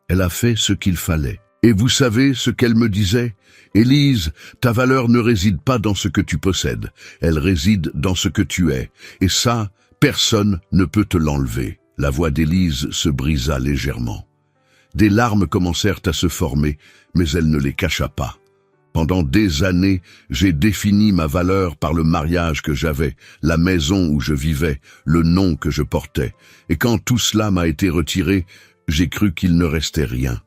Elle a fait ce qu'il fallait. Et vous savez ce qu'elle me disait? « Élise, ta valeur ne réside pas dans ce que tu possèdes, elle réside dans ce que tu es. Et ça, personne ne peut te l'enlever. » La voix d'Élise se brisa légèrement. Des larmes commencèrent à se former, mais elle ne les cacha pas. Pendant des années, j'ai défini ma valeur par le mariage que j'avais, la maison où je vivais, le nom que je portais. Et quand tout cela m'a été retiré, j'ai cru qu'il ne restait rien.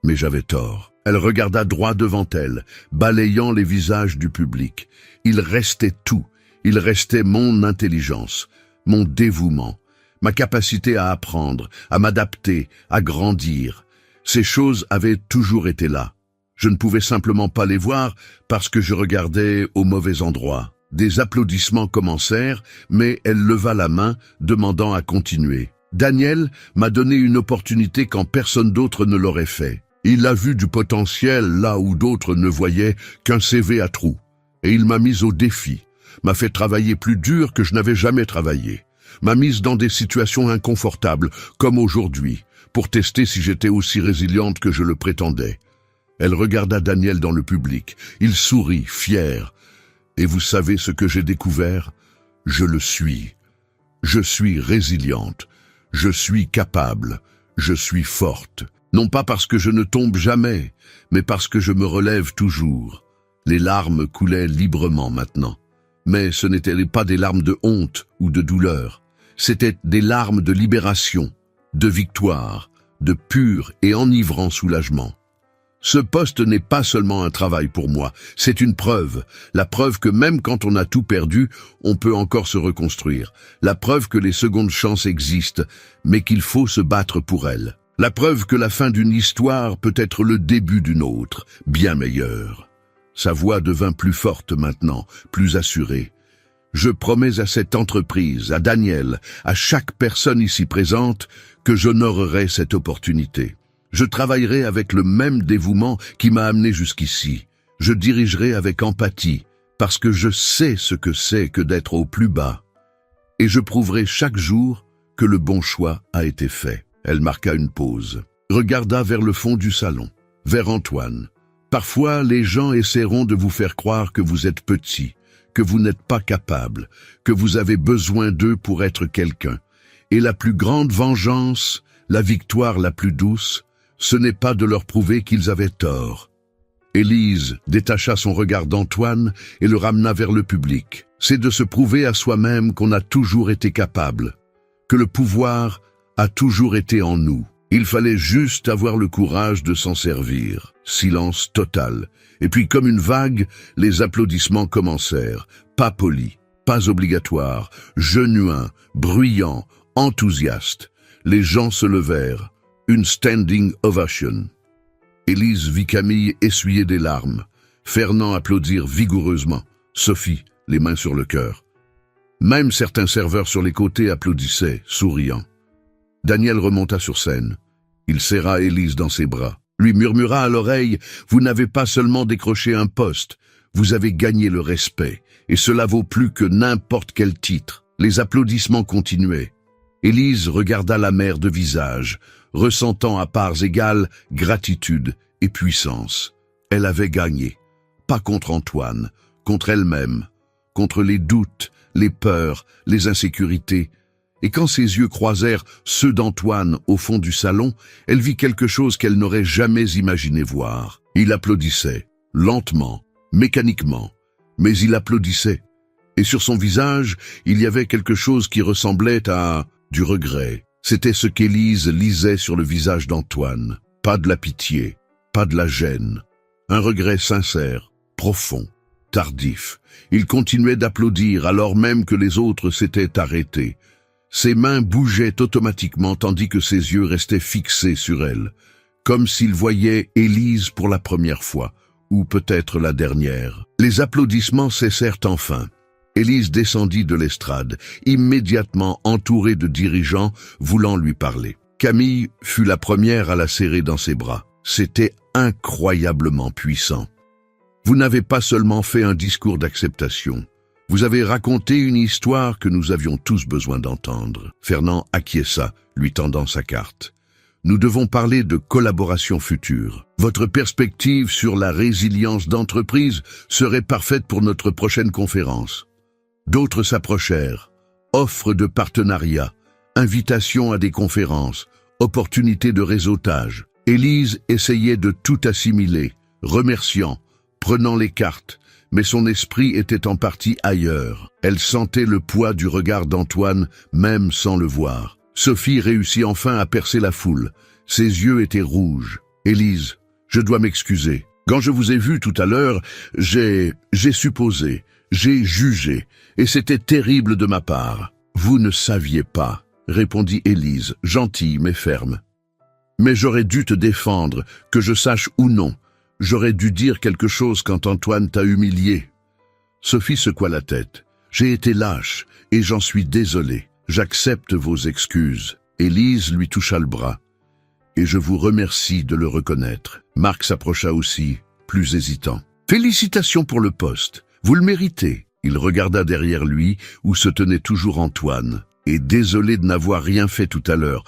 Mais j'avais tort. Elle regarda droit devant elle, balayant les visages du public. Il restait tout. Il restait mon intelligence, mon dévouement, ma capacité à apprendre, à m'adapter, à grandir. Ces choses avaient toujours été là. Je ne pouvais simplement pas les voir parce que je regardais au mauvais endroit. Des applaudissements commencèrent, mais elle leva la main, demandant à continuer. Daniel m'a donné une opportunité quand personne d'autre ne l'aurait fait. Il a vu du potentiel là où d'autres ne voyaient qu'un CV à trous. Et il m'a mis au défi. m'a fait travailler plus dur que je n'avais jamais travaillé, m'a mise dans des situations inconfortables, comme aujourd'hui, pour tester si j'étais aussi résiliente que je le prétendais. Elle regarda Daniel dans le public. Il sourit, fier. Et vous savez ce que j'ai découvert? Je le suis. Je suis résiliente. Je suis capable. Je suis forte. Non pas parce que je ne tombe jamais, mais parce que je me relève toujours. Les larmes coulaient librement maintenant. Mais ce n'étaient pas des larmes de honte ou de douleur. C'étaient des larmes de libération, de victoire, de pur et enivrant soulagement. Ce poste n'est pas seulement un travail pour moi, c'est une preuve. La preuve que même quand on a tout perdu, on peut encore se reconstruire. La preuve que les secondes chances existent, mais qu'il faut se battre pour elles. La preuve que la fin d'une histoire peut être le début d'une autre, bien meilleure. Sa voix devint plus forte maintenant, plus assurée. Je promets à cette entreprise, à Daniel, à chaque personne ici présente, que j'honorerai cette opportunité. Je travaillerai avec le même dévouement qui m'a amené jusqu'ici. Je dirigerai avec empathie, parce que je sais ce que c'est que d'être au plus bas. Et je prouverai chaque jour que le bon choix a été fait. Elle marqua une pause, regarda vers le fond du salon, vers Antoine. Parfois, les gens essaieront de vous faire croire que vous êtes petit, que vous n'êtes pas capable, que vous avez besoin d'eux pour être quelqu'un. Et la plus grande vengeance, la victoire la plus douce, ce n'est pas de leur prouver qu'ils avaient tort. Élise détacha son regard d'Antoine et le ramena vers le public. C'est de se prouver à soi-même qu'on a toujours été capable, que le pouvoir a toujours été en nous. Il fallait juste avoir le courage de s'en servir. Silence total. Et puis comme une vague, les applaudissements commencèrent. Pas polis, pas obligatoires, genuins, bruyants, enthousiastes. Les gens se levèrent. Une standing ovation. Élise vit Camille essuyer des larmes. Fernand applaudir vigoureusement. Sophie, les mains sur le cœur. Même certains serveurs sur les côtés applaudissaient, souriant. Daniel remonta sur scène. Il serra Élise dans ses bras, lui murmura à l'oreille « Vous n'avez pas seulement décroché un poste, vous avez gagné le respect, et cela vaut plus que n'importe quel titre. » Les applaudissements continuaient. Élise regarda la mère de visage, ressentant à parts égales gratitude et puissance. Elle avait gagné, pas contre Antoine, contre elle-même, contre les doutes, les peurs, les insécurités. Et quand ses yeux croisèrent ceux d'Antoine au fond du salon, elle vit quelque chose qu'elle n'aurait jamais imaginé voir. Il applaudissait, lentement, mécaniquement, mais il applaudissait. Et sur son visage, il y avait quelque chose qui ressemblait à du regret. C'était ce qu'Élise lisait sur le visage d'Antoine. Pas de la pitié, pas de la gêne. Un regret sincère, profond, tardif. Il continuait d'applaudir alors même que les autres s'étaient arrêtés. Ses mains bougeaient automatiquement tandis que ses yeux restaient fixés sur elle, comme s'il voyait Élise pour la première fois, ou peut-être la dernière. Les applaudissements cessèrent enfin. Élise descendit de l'estrade, immédiatement entourée de dirigeants voulant lui parler. Camille fut la première à la serrer dans ses bras. C'était incroyablement puissant. Vous n'avez pas seulement fait un discours d'acceptation. Vous avez raconté une histoire que nous avions tous besoin d'entendre. Fernand acquiesça, lui tendant sa carte. Nous devons parler de collaboration future. Votre perspective sur la résilience d'entreprise serait parfaite pour notre prochaine conférence. D'autres s'approchèrent. Offres de partenariat, invitations à des conférences, opportunités de réseautage. Élise essayait de tout assimiler, remerciant, prenant les cartes, mais son esprit était en partie ailleurs. Elle sentait le poids du regard d'Antoine, même sans le voir. Sophie réussit enfin à percer la foule. Ses yeux étaient rouges. « Élise, je dois m'excuser. Quand je vous ai vu tout à l'heure, j'ai supposé, j'ai jugé, et c'était terrible de ma part. »« Vous ne saviez pas, » répondit Élise, gentille mais ferme. « Mais j'aurais dû te défendre, que je sache ou non. J'aurais dû dire quelque chose quand Antoine t'a humilié. » Sophie secoua la tête. « J'ai été lâche, et j'en suis désolé. J'accepte vos excuses. » Élise lui toucha le bras. « Et je vous remercie de le reconnaître. » Marc s'approcha aussi, plus hésitant. « Félicitations pour le poste. Vous le méritez. Il regarda derrière lui, où se tenait toujours Antoine. Et désolé de n'avoir rien fait tout à l'heure.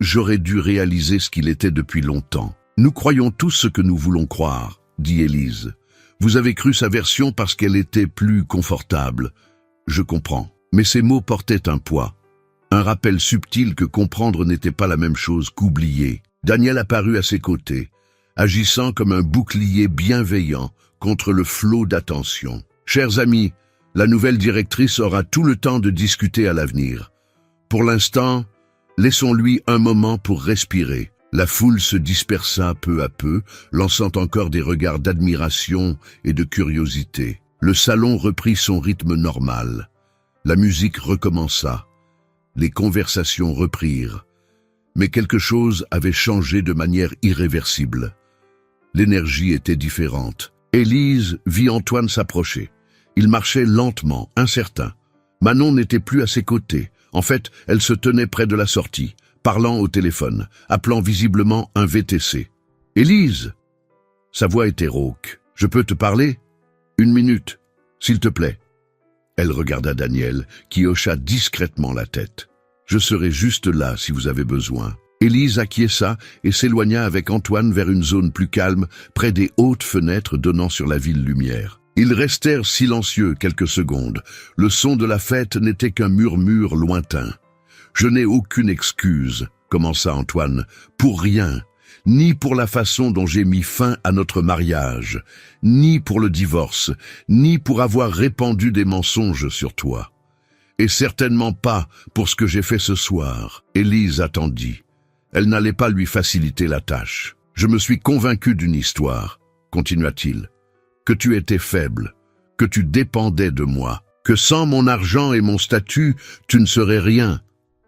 J'aurais dû réaliser ce qu'il était depuis longtemps. Nous croyons tous ce que nous voulons croire, dit Élise. Vous avez cru sa version parce qu'elle était plus confortable. Je comprends. Mais ces mots portaient un poids. Un rappel subtil que comprendre n'était pas la même chose qu'oublier. Daniel apparut à ses côtés, agissant comme un bouclier bienveillant contre le flot d'attention. Chers amis, la nouvelle directrice aura tout le temps de discuter à l'avenir. Pour l'instant, laissons-lui un moment pour respirer. La foule se dispersa peu à peu, lançant encore des regards d'admiration et de curiosité. Le salon reprit son rythme normal. La musique recommença. Les conversations reprirent. Mais quelque chose avait changé de manière irréversible. L'énergie était différente. Élise vit Antoine s'approcher. Il marchait lentement, incertain. Manon n'était plus à ses côtés. En fait, elle se tenait près de la sortie, parlant au téléphone, appelant visiblement un VTC. « Élise !» Sa voix était rauque. « Je peux te parler ? 1 minute, s'il te plaît. » Elle regarda Daniel, qui hocha discrètement la tête. « Je serai juste là si vous avez besoin. » Élise acquiesça et s'éloigna avec Antoine vers une zone plus calme, près des hautes fenêtres donnant sur la ville lumière. Ils restèrent silencieux quelques secondes. Le son de la fête n'était qu'un murmure lointain. « Je n'ai aucune excuse, » commença Antoine, « pour rien, ni pour la façon dont j'ai mis fin à notre mariage, ni pour le divorce, ni pour avoir répandu des mensonges sur toi. Et certainement pas pour ce que j'ai fait ce soir. » Élise attendit. Elle n'allait pas lui faciliter la tâche. « Je me suis convaincu d'une histoire, » continua-t-il, « que tu étais faible, que tu dépendais de moi, que sans mon argent et mon statut, tu ne serais rien.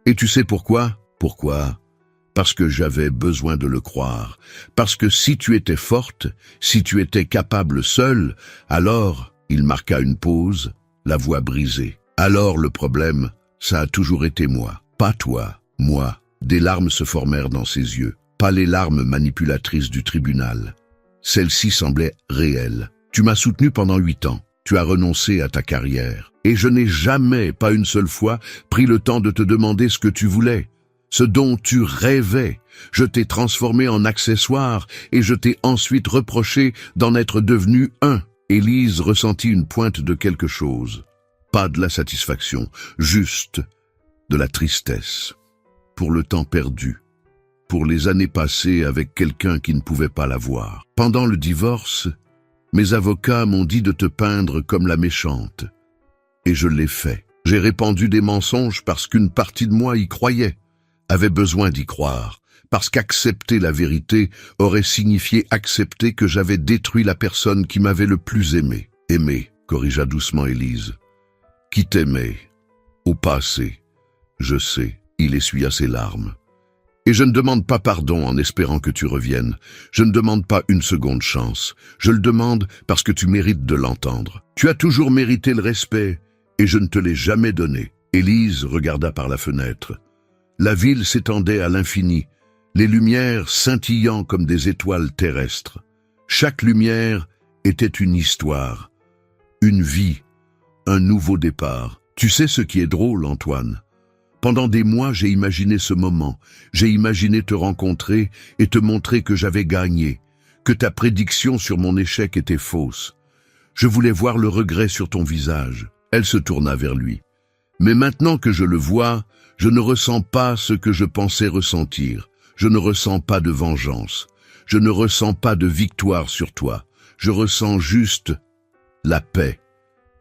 Et tu sais pourquoi ? Pourquoi ? Parce que j'avais besoin de le croire. Parce que si tu étais forte, si tu étais capable seule, alors, il marqua une pause, la voix brisée. Alors le problème, ça a toujours été moi, pas toi, moi. Des larmes se formèrent dans ses yeux, pas les larmes manipulatrices du tribunal. Celles-ci semblaient réelles. Tu m'as soutenu pendant 8 ans. Tu as renoncé à ta carrière. Et je n'ai jamais, pas une seule fois, pris le temps de te demander ce que tu voulais, ce dont tu rêvais. Je t'ai transformé en accessoire et je t'ai ensuite reproché d'en être devenu un. Élise ressentit une pointe de quelque chose. Pas de la satisfaction, juste de la tristesse. Pour le temps perdu, pour les années passées avec quelqu'un qui ne pouvait pas la voir. Pendant le divorce, mes avocats m'ont dit de te peindre comme la méchante. Et je l'ai fait. J'ai répandu des mensonges parce qu'une partie de moi y croyait, avait besoin d'y croire, parce qu'accepter la vérité aurait signifié accepter que j'avais détruit la personne qui m'avait le plus aimé. Aimé, corrigea doucement Élise. Qui t'aimait, au passé, je sais. Il essuya ses larmes. Et je ne demande pas pardon en espérant que tu reviennes. Je ne demande pas une seconde chance. Je le demande parce que tu mérites de l'entendre. Tu as toujours mérité le respect, et je ne te l'ai jamais donné. Élise regarda par la fenêtre. La ville s'étendait à l'infini, les lumières scintillant comme des étoiles terrestres. Chaque lumière était une histoire, une vie, un nouveau départ. Tu sais ce qui est drôle, Antoine ? Pendant des mois, j'ai imaginé ce moment. J'ai imaginé te rencontrer et te montrer que j'avais gagné, que ta prédiction sur mon échec était fausse. Je voulais voir le regret sur ton visage. Elle se tourna vers lui. Mais maintenant que je le vois, je ne ressens pas ce que je pensais ressentir. Je ne ressens pas de vengeance. Je ne ressens pas de victoire sur toi. Je ressens juste la paix.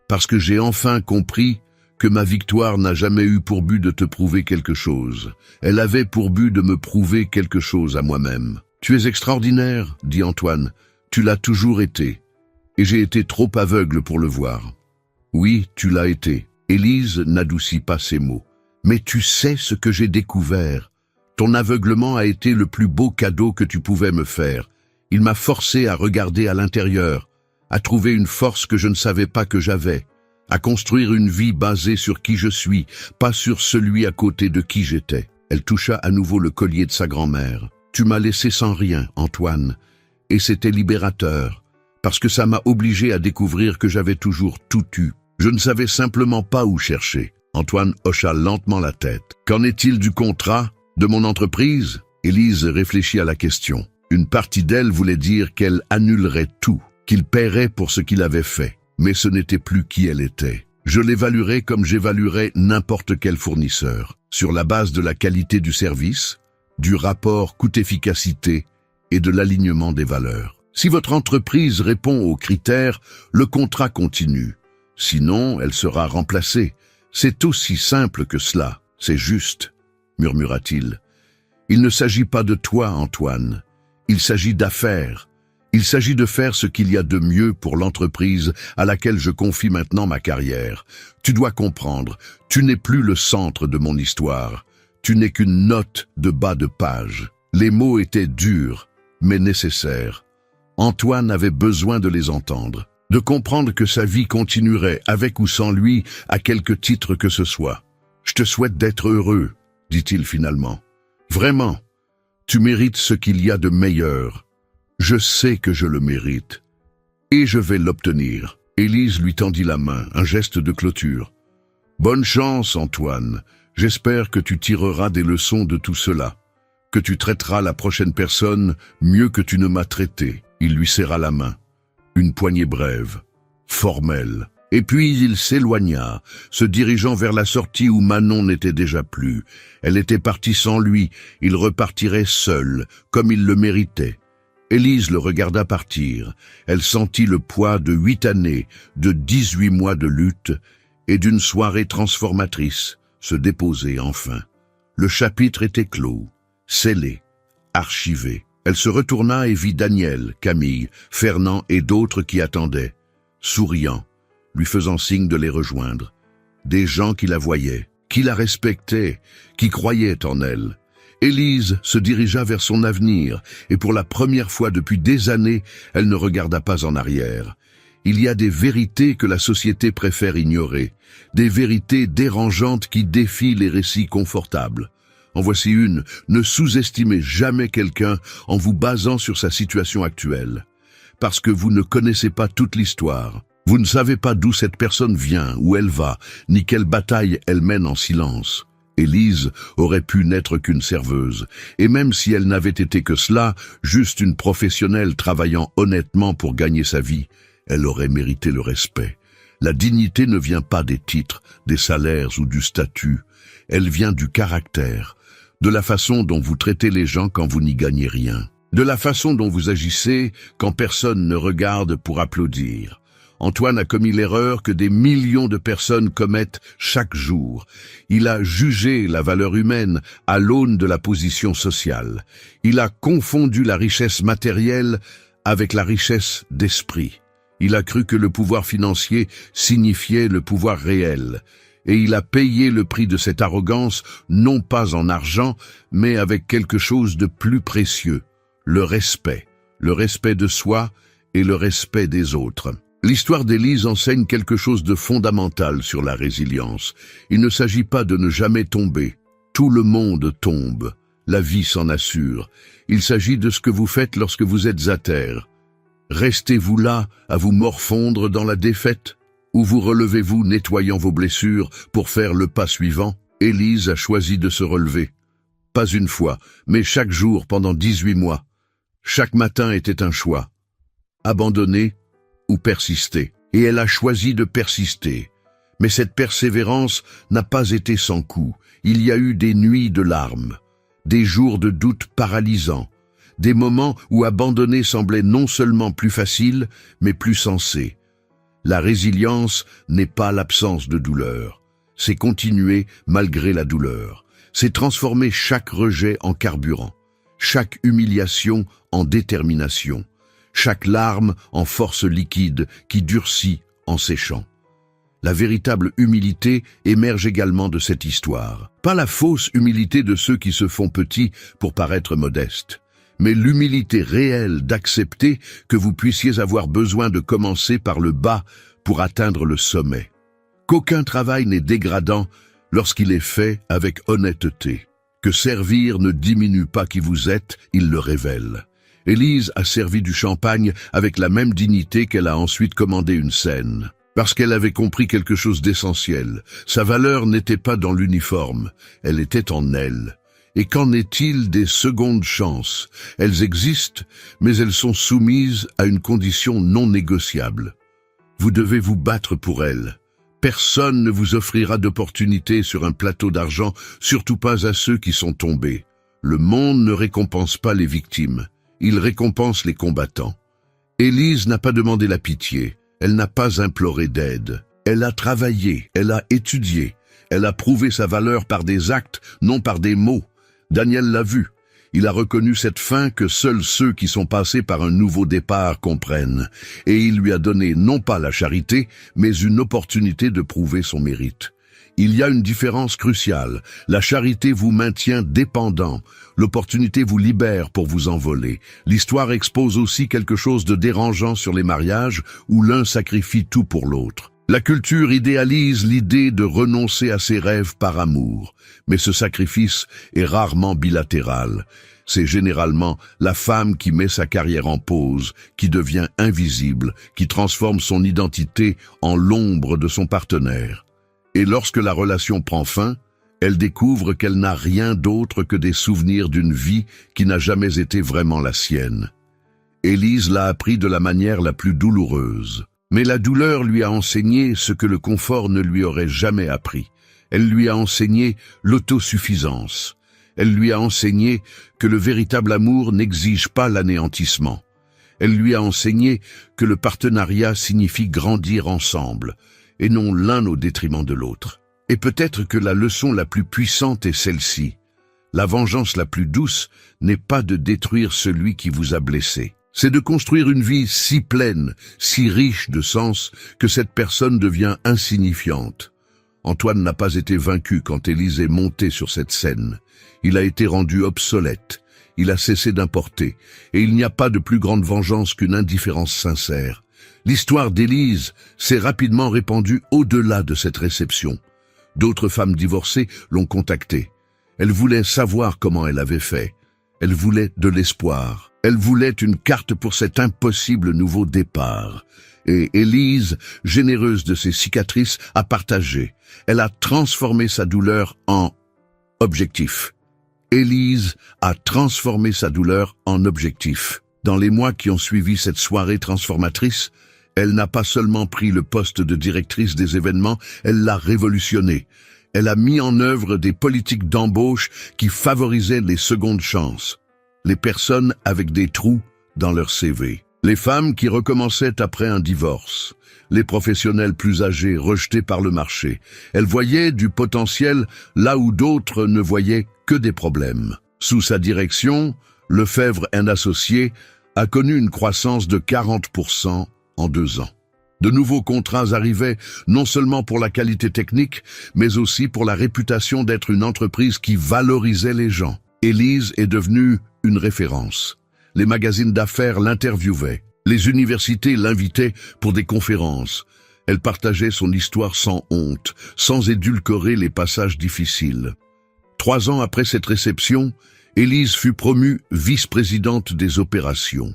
Parce que j'ai enfin compris que ma victoire n'a jamais eu pour but de te prouver quelque chose. Elle avait pour but de me prouver quelque chose à moi-même. « Tu es extraordinaire, » dit Antoine. « Tu l'as toujours été. Et j'ai été trop aveugle pour le voir. » « Oui, tu l'as été. » Élise n'adoucit pas ses mots. « Mais tu sais ce que j'ai découvert. Ton aveuglement a été le plus beau cadeau que tu pouvais me faire. Il m'a forcé à regarder à l'intérieur, à trouver une force que je ne savais pas que j'avais. À construire une vie basée sur qui je suis, pas sur celui à côté de qui j'étais. » Elle toucha à nouveau le collier de sa grand-mère. « Tu m'as laissé sans rien, Antoine, et c'était libérateur, parce que ça m'a obligé à découvrir que j'avais toujours tout eu. Je ne savais simplement pas où chercher. Antoine hocha lentement la tête. Qu'en est-il du contrat de mon entreprise? Élise réfléchit à la question. Une partie d'elle voulait dire qu'elle annulerait tout, qu'il paierait pour ce qu'il avait fait. Mais ce n'était plus qui elle était. Je l'évaluerais comme j'évaluerais n'importe quel fournisseur, sur la base de la qualité du service, du rapport coût-efficacité et de l'alignement des valeurs. Si votre entreprise répond aux critères, le contrat continue. Sinon, elle sera remplacée. C'est aussi simple que cela. C'est juste, murmura-t-il. Il ne s'agit pas de toi, Antoine. Il s'agit d'affaires. Il s'agit de faire ce qu'il y a de mieux pour l'entreprise à laquelle je confie maintenant ma carrière. Tu dois comprendre, tu n'es plus le centre de mon histoire. Tu n'es qu'une note de bas de page. Les mots étaient durs, mais nécessaires. Antoine avait besoin de les entendre, de comprendre que sa vie continuerait avec ou sans lui à quelque titre que ce soit. « Je te souhaite d'être heureux », dit-il finalement. « Vraiment, tu mérites ce qu'il y a de meilleur. Je sais que je le mérite. Et je vais l'obtenir. » Élise lui tendit la main, un geste de clôture. « Bonne chance, Antoine. J'espère que tu tireras des leçons de tout cela, que tu traiteras la prochaine personne mieux que tu ne m'as traité. » Il lui serra la main. Une poignée brève, formelle. Et puis il s'éloigna, se dirigeant vers la sortie où Manon n'était déjà plus. Elle était partie sans lui, il repartirait seul, comme il le méritait. Élise le regarda partir. Elle sentit le poids de 8 années, de 18 mois de lutte et d'une soirée transformatrice se déposer enfin. Le chapitre était clos, scellé, archivé. Elle se retourna et vit Daniel, Camille, Fernand et d'autres qui attendaient, souriant, lui faisant signe de les rejoindre. Des gens qui la voyaient, qui la respectaient, qui croyaient en elle. Élise se dirigea vers son avenir, et pour la première fois depuis des années, elle ne regarda pas en arrière. Il y a des vérités que la société préfère ignorer, des vérités dérangeantes qui défient les récits confortables. En voici une, ne sous-estimez jamais quelqu'un en vous basant sur sa situation actuelle. Parce que vous ne connaissez pas toute l'histoire. Vous ne savez pas d'où cette personne vient, où elle va, ni quelle bataille elle mène en silence. Élise aurait pu n'être qu'une serveuse, et même si elle n'avait été que cela, juste une professionnelle travaillant honnêtement pour gagner sa vie, elle aurait mérité le respect. La dignité ne vient pas des titres, des salaires ou du statut. Elle vient du caractère, de la façon dont vous traitez les gens quand vous n'y gagnez rien, de la façon dont vous agissez quand personne ne regarde pour applaudir. Antoine a commis l'erreur que des millions de personnes commettent chaque jour. Il a jugé la valeur humaine à l'aune de la position sociale. Il a confondu la richesse matérielle avec la richesse d'esprit. Il a cru que le pouvoir financier signifiait le pouvoir réel. Et il a payé le prix de cette arrogance, non pas en argent, mais avec quelque chose de plus précieux, le respect de soi et le respect des autres. L'histoire d'Élise enseigne quelque chose de fondamental sur la résilience. Il ne s'agit pas de ne jamais tomber. Tout le monde tombe. La vie s'en assure. Il s'agit de ce que vous faites lorsque vous êtes à terre. Restez-vous là à vous morfondre dans la défaite? Ou vous relevez-vous nettoyant vos blessures pour faire le pas suivant? Élise a choisi de se relever. Pas une fois, mais chaque jour pendant 18 mois. Chaque matin était un choix. Abandonner ou persister. Et elle a choisi de persister. Mais cette persévérance n'a pas été sans coup. Il y a eu des nuits de larmes, des jours de doute paralysants, des moments où abandonner semblait non seulement plus facile, mais plus sensé. La résilience n'est pas l'absence de douleur. C'est continuer malgré la douleur. C'est transformer chaque rejet en carburant, chaque humiliation en détermination, chaque larme en force liquide qui durcit en séchant. La véritable humilité émerge également de cette histoire. Pas la fausse humilité de ceux qui se font petits pour paraître modestes, mais l'humilité réelle d'accepter que vous puissiez avoir besoin de commencer par le bas pour atteindre le sommet. Qu'aucun travail n'est dégradant lorsqu'il est fait avec honnêteté. Que servir ne diminue pas qui vous êtes, il le révèle. Élise a servi du champagne avec la même dignité qu'elle a ensuite commandé une scène. Parce qu'elle avait compris quelque chose d'essentiel. Sa valeur n'était pas dans l'uniforme, elle était en elle. Et qu'en est-il des secondes chances? Elles existent, mais elles sont soumises à une condition non négociable. Vous devez vous battre pour elles. Personne ne vous offrira d'opportunités sur un plateau d'argent, surtout pas à ceux qui sont tombés. Le monde ne récompense pas les victimes, il récompense les combattants. Élise n'a pas demandé la pitié, elle n'a pas imploré d'aide. Elle a travaillé, elle a étudié, elle a prouvé sa valeur par des actes, non par des mots. Daniel l'a vu. Il a reconnu cette fin que seuls ceux qui sont passés par un nouveau départ comprennent. Et il lui a donné non pas la charité, mais une opportunité de prouver son mérite. Il y a une différence cruciale. La charité vous maintient dépendant. L'opportunité vous libère pour vous envoler. L'histoire expose aussi quelque chose de dérangeant sur les mariages où l'un sacrifie tout pour l'autre. La culture idéalise l'idée de renoncer à ses rêves par amour, mais ce sacrifice est rarement bilatéral. C'est généralement la femme qui met sa carrière en pause, qui devient invisible, qui transforme son identité en l'ombre de son partenaire. Et lorsque la relation prend fin, elle découvre qu'elle n'a rien d'autre que des souvenirs d'une vie qui n'a jamais été vraiment la sienne. Élise l'a appris de la manière la plus douloureuse. Mais la douleur lui a enseigné ce que le confort ne lui aurait jamais appris. Elle lui a enseigné l'autosuffisance. Elle lui a enseigné que le véritable amour n'exige pas l'anéantissement. Elle lui a enseigné que le partenariat signifie grandir ensemble, et non l'un au détriment de l'autre. Et peut-être que la leçon la plus puissante est celle-ci. La vengeance la plus douce n'est pas de détruire celui qui vous a blessé. C'est de construire une vie si pleine, si riche de sens, que cette personne devient insignifiante. Antoine n'a pas été vaincu quand Élise est montée sur cette scène. Il a été rendu obsolète, il a cessé d'importer, et il n'y a pas de plus grande vengeance qu'une indifférence sincère. L'histoire d'Élise s'est rapidement répandue au-delà de cette réception. D'autres femmes divorcées l'ont contactée. Elles voulaient savoir comment elle avait fait. Elles voulaient de l'espoir. Elle voulait une carte pour cet impossible nouveau départ. Et Élise, généreuse de ses cicatrices, a partagé. Elle a transformé sa douleur en objectif. Élise a transformé sa douleur en objectif. Dans les mois qui ont suivi cette soirée transformatrice, elle n'a pas seulement pris le poste de directrice des événements, elle l'a révolutionné. Elle a mis en œuvre des politiques d'embauche qui favorisaient les secondes chances. Les personnes avec des trous dans leur CV, les femmes qui recommençaient après un divorce, les professionnels plus âgés rejetés par le marché. Elles voyaient du potentiel là où d'autres ne voyaient que des problèmes. Sous sa direction, Lefebvre & Associés a connu une croissance de 40% en 2 ans. De nouveaux contrats arrivaient non seulement pour la qualité technique, mais aussi pour la réputation d'être une entreprise qui valorisait les gens. Élise est devenue une référence. Les magazines d'affaires l'interviewaient. Les universités l'invitaient pour des conférences. Elle partageait son histoire sans honte, sans édulcorer les passages difficiles. 3 ans après cette réception, Élise fut promue vice-présidente des opérations.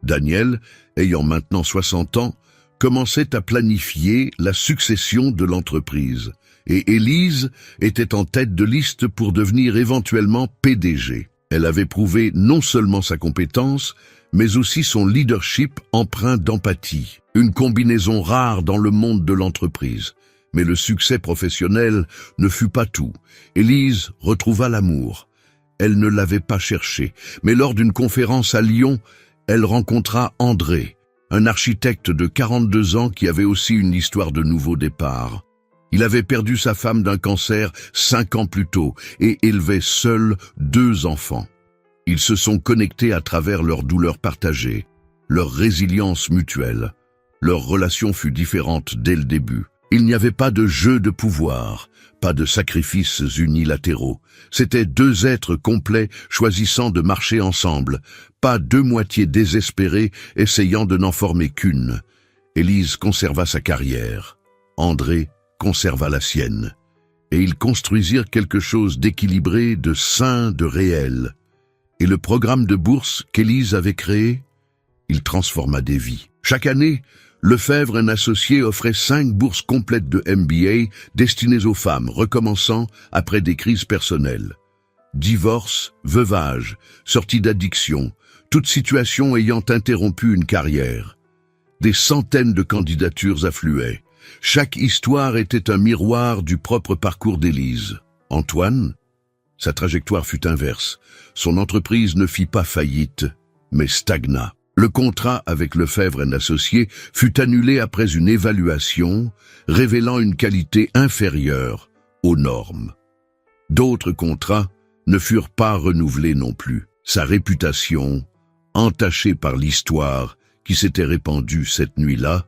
Daniel, ayant maintenant 60 ans, commençait à planifier la succession de l'entreprise. Et Élise était en tête de liste pour devenir éventuellement PDG. Elle avait prouvé non seulement sa compétence, mais aussi son leadership empreint d'empathie. Une combinaison rare dans le monde de l'entreprise. Mais le succès professionnel ne fut pas tout. Élise retrouva l'amour. Elle ne l'avait pas cherché, mais lors d'une conférence à Lyon, elle rencontra André, un architecte de 42 ans qui avait aussi une histoire de nouveau départ. Il avait perdu sa femme d'un cancer 5 ans plus tôt et élevait seul 2 enfants. Ils se sont connectés à travers leur douleur partagée, leur résilience mutuelle. Leur relation fut différente dès le début. Il n'y avait pas de jeu de pouvoir, pas de sacrifices unilatéraux. C'étaient 2 êtres complets choisissant de marcher ensemble, pas 2 moitiés désespérées essayant de n'en former qu'une. Élise conserva sa carrière. André conserva la sienne. Et ils construisirent quelque chose d'équilibré, de sain, de réel. Et le programme de bourse qu'Élise avait créé, il transforma des vies. Chaque année, Lefebvre et associés offraient 5 bourses complètes de MBA destinées aux femmes, recommençant après des crises personnelles. Divorce, veuvage, sortie d'addiction, toute situation ayant interrompu une carrière. Des centaines de candidatures affluaient. Chaque histoire était un miroir du propre parcours d'Élise. Antoine, sa trajectoire fut inverse. Son entreprise ne fit pas faillite, mais stagna. Le contrat avec Lefebvre et Associés fut annulé après une évaluation révélant une qualité inférieure aux normes. D'autres contrats ne furent pas renouvelés non plus. Sa réputation, entachée par l'histoire qui s'était répandue cette nuit-là,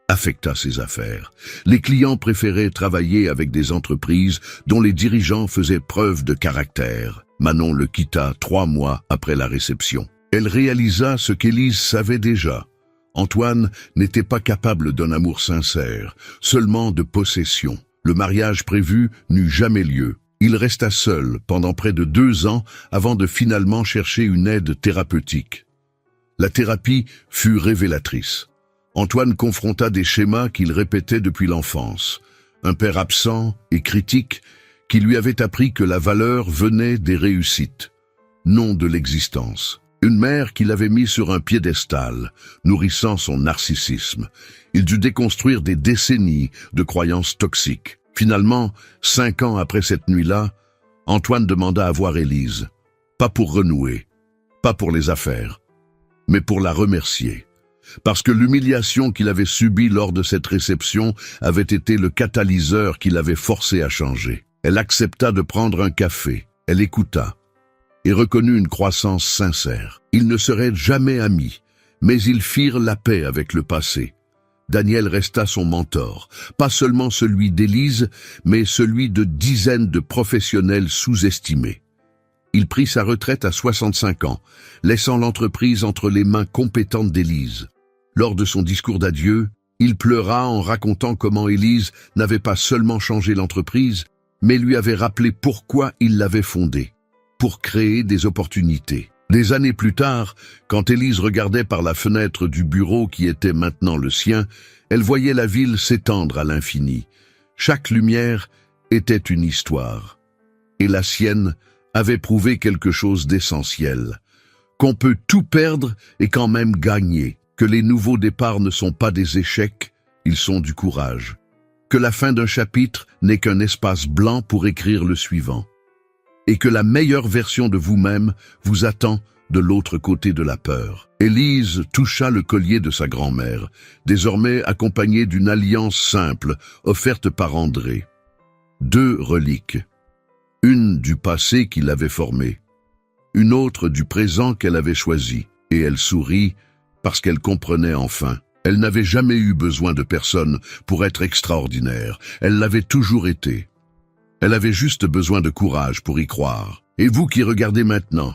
affecta ses affaires. Les clients préféraient travailler avec des entreprises dont les dirigeants faisaient preuve de caractère. Manon le quitta 3 mois après la réception. Elle réalisa ce qu'Élise savait déjà. Antoine n'était pas capable d'un amour sincère, seulement de possession. Le mariage prévu n'eut jamais lieu. Il resta seul pendant près de 2 ans avant de finalement chercher une aide thérapeutique. La thérapie fut révélatrice. Antoine confronta des schémas qu'il répétait depuis l'enfance. Un père absent et critique qui lui avait appris que la valeur venait des réussites, non de l'existence. Une mère qui l'avait mis sur un piédestal, nourrissant son narcissisme. Il dut déconstruire des décennies de croyances toxiques. Finalement, 5 ans après cette nuit-là, Antoine demanda à voir Élise. Pas pour renouer, pas pour les affaires, mais pour la remercier. Parce que l'humiliation qu'il avait subie lors de cette réception avait été le catalyseur qui l'avait forcé à changer. Elle accepta de prendre un café, elle écouta, et reconnut une croissance sincère. Ils ne seraient jamais amis, mais ils firent la paix avec le passé. Daniel resta son mentor, pas seulement celui d'Élise, mais celui de dizaines de professionnels sous-estimés. Il prit sa retraite à 65 ans, laissant l'entreprise entre les mains compétentes d'Élise. Lors de son discours d'adieu, il pleura en racontant comment Élise n'avait pas seulement changé l'entreprise, mais lui avait rappelé pourquoi il l'avait fondée, pour créer des opportunités. Des années plus tard, quand Élise regardait par la fenêtre du bureau qui était maintenant le sien, elle voyait la ville s'étendre à l'infini. Chaque lumière était une histoire. Et la sienne avait prouvé quelque chose d'essentiel. Qu'on peut tout perdre et quand même gagner. Que les nouveaux départs ne sont pas des échecs, ils sont du courage. Que la fin d'un chapitre n'est qu'un espace blanc pour écrire le suivant. Et que la meilleure version de vous-même vous attend de l'autre côté de la peur. Élise toucha le collier de sa grand-mère, désormais accompagnée d'une alliance simple, offerte par André. 2 reliques. Une du passé qui l'avait formée, une autre du présent qu'elle avait choisi. Et elle sourit parce qu'elle comprenait enfin. Elle n'avait jamais eu besoin de personne pour être extraordinaire. Elle l'avait toujours été. Elle avait juste besoin de courage pour y croire. Et vous qui regardez maintenant,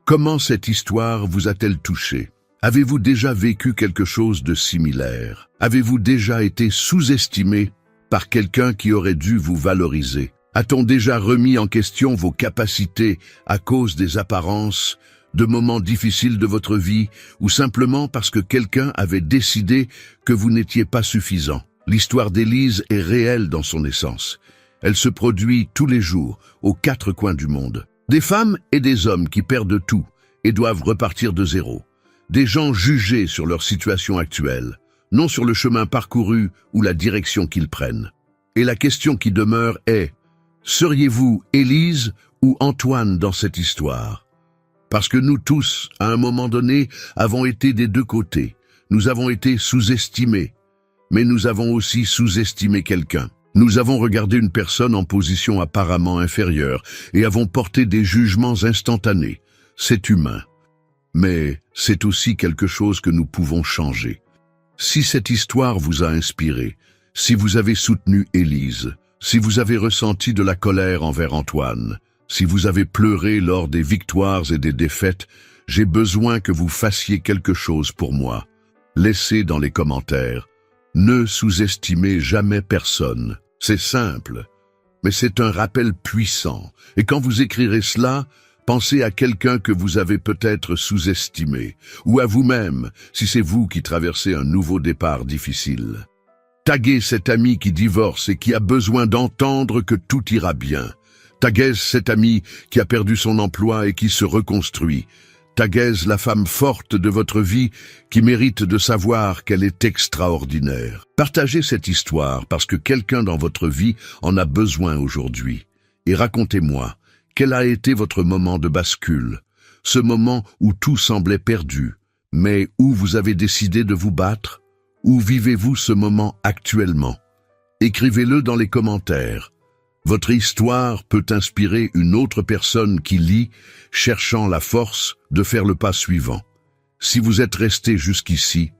comment cette histoire vous a-t-elle touché? Avez-vous déjà vécu quelque chose de similaire? Avez-vous déjà été sous-estimé par quelqu'un qui aurait dû vous valoriser? A-t-on déjà remis en question vos capacités à cause des apparences, de moments difficiles de votre vie, ou simplement parce que quelqu'un avait décidé que vous n'étiez pas suffisant? L'histoire d'Élise est réelle dans son essence. Elle se produit tous les jours, aux 4 coins du monde. Des femmes et des hommes qui perdent tout et doivent repartir de zéro. Des gens jugés sur leur situation actuelle, non sur le chemin parcouru ou la direction qu'ils prennent. Et la question qui demeure est, seriez-vous Élise ou Antoine dans cette histoire? Parce que nous tous, à un moment donné, avons été des 2 côtés. Nous avons été sous-estimés, mais nous avons aussi sous-estimé quelqu'un. Nous avons regardé une personne en position apparemment inférieure et avons porté des jugements instantanés. C'est humain. Mais c'est aussi quelque chose que nous pouvons changer. Si cette histoire vous a inspiré, si vous avez soutenu Élise, si vous avez ressenti de la colère envers Antoine, si vous avez pleuré lors des victoires et des défaites, j'ai besoin que vous fassiez quelque chose pour moi. Laissez dans les commentaires. Ne sous-estimez jamais personne. C'est simple, mais c'est un rappel puissant. Et quand vous écrirez cela, Pensez à quelqu'un que vous avez peut-être sous-estimé, ou à vous-même, si c'est vous qui traversez un nouveau départ difficile. Taguez cet ami qui divorce et qui a besoin d'entendre que tout ira bien. Taguez cet ami qui a perdu son emploi et qui se reconstruit. Taguez la femme forte de votre vie qui mérite de savoir qu'elle est extraordinaire. Partagez cette histoire parce que quelqu'un dans votre vie en a besoin aujourd'hui. Et racontez-moi, quel a été votre moment de bascule? Ce moment où tout semblait perdu, mais où vous avez décidé de vous battre? Où vivez-vous ce moment actuellement? Écrivez-le dans les commentaires. Votre histoire peut inspirer une autre personne qui lit, cherchant la force de faire le pas suivant. Si vous êtes resté jusqu'ici,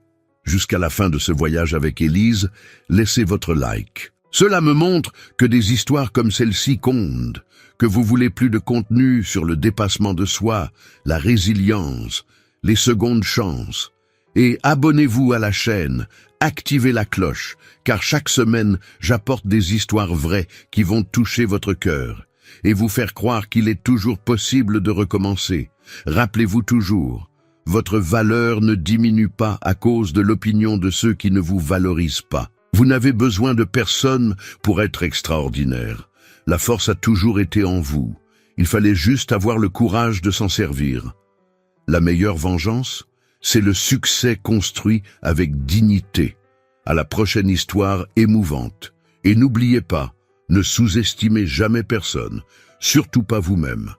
jusqu'à la fin de ce voyage avec Élise, laissez votre like. Cela me montre que des histoires comme celle-ci comptent, que vous voulez plus de contenu sur le dépassement de soi, la résilience, les secondes chances. Et abonnez-vous à la chaîne, activez la cloche, car chaque semaine, j'apporte des histoires vraies qui vont toucher votre cœur et vous faire croire qu'il est toujours possible de recommencer. Rappelez-vous toujours, votre valeur ne diminue pas à cause de l'opinion de ceux qui ne vous valorisent pas. Vous n'avez besoin de personne pour être extraordinaire. La force a toujours été en vous. Il fallait juste avoir le courage de s'en servir. La meilleure vengeance, c'est le succès construit avec dignité. À la prochaine histoire émouvante. Et n'oubliez pas, ne sous-estimez jamais personne, surtout pas vous-même.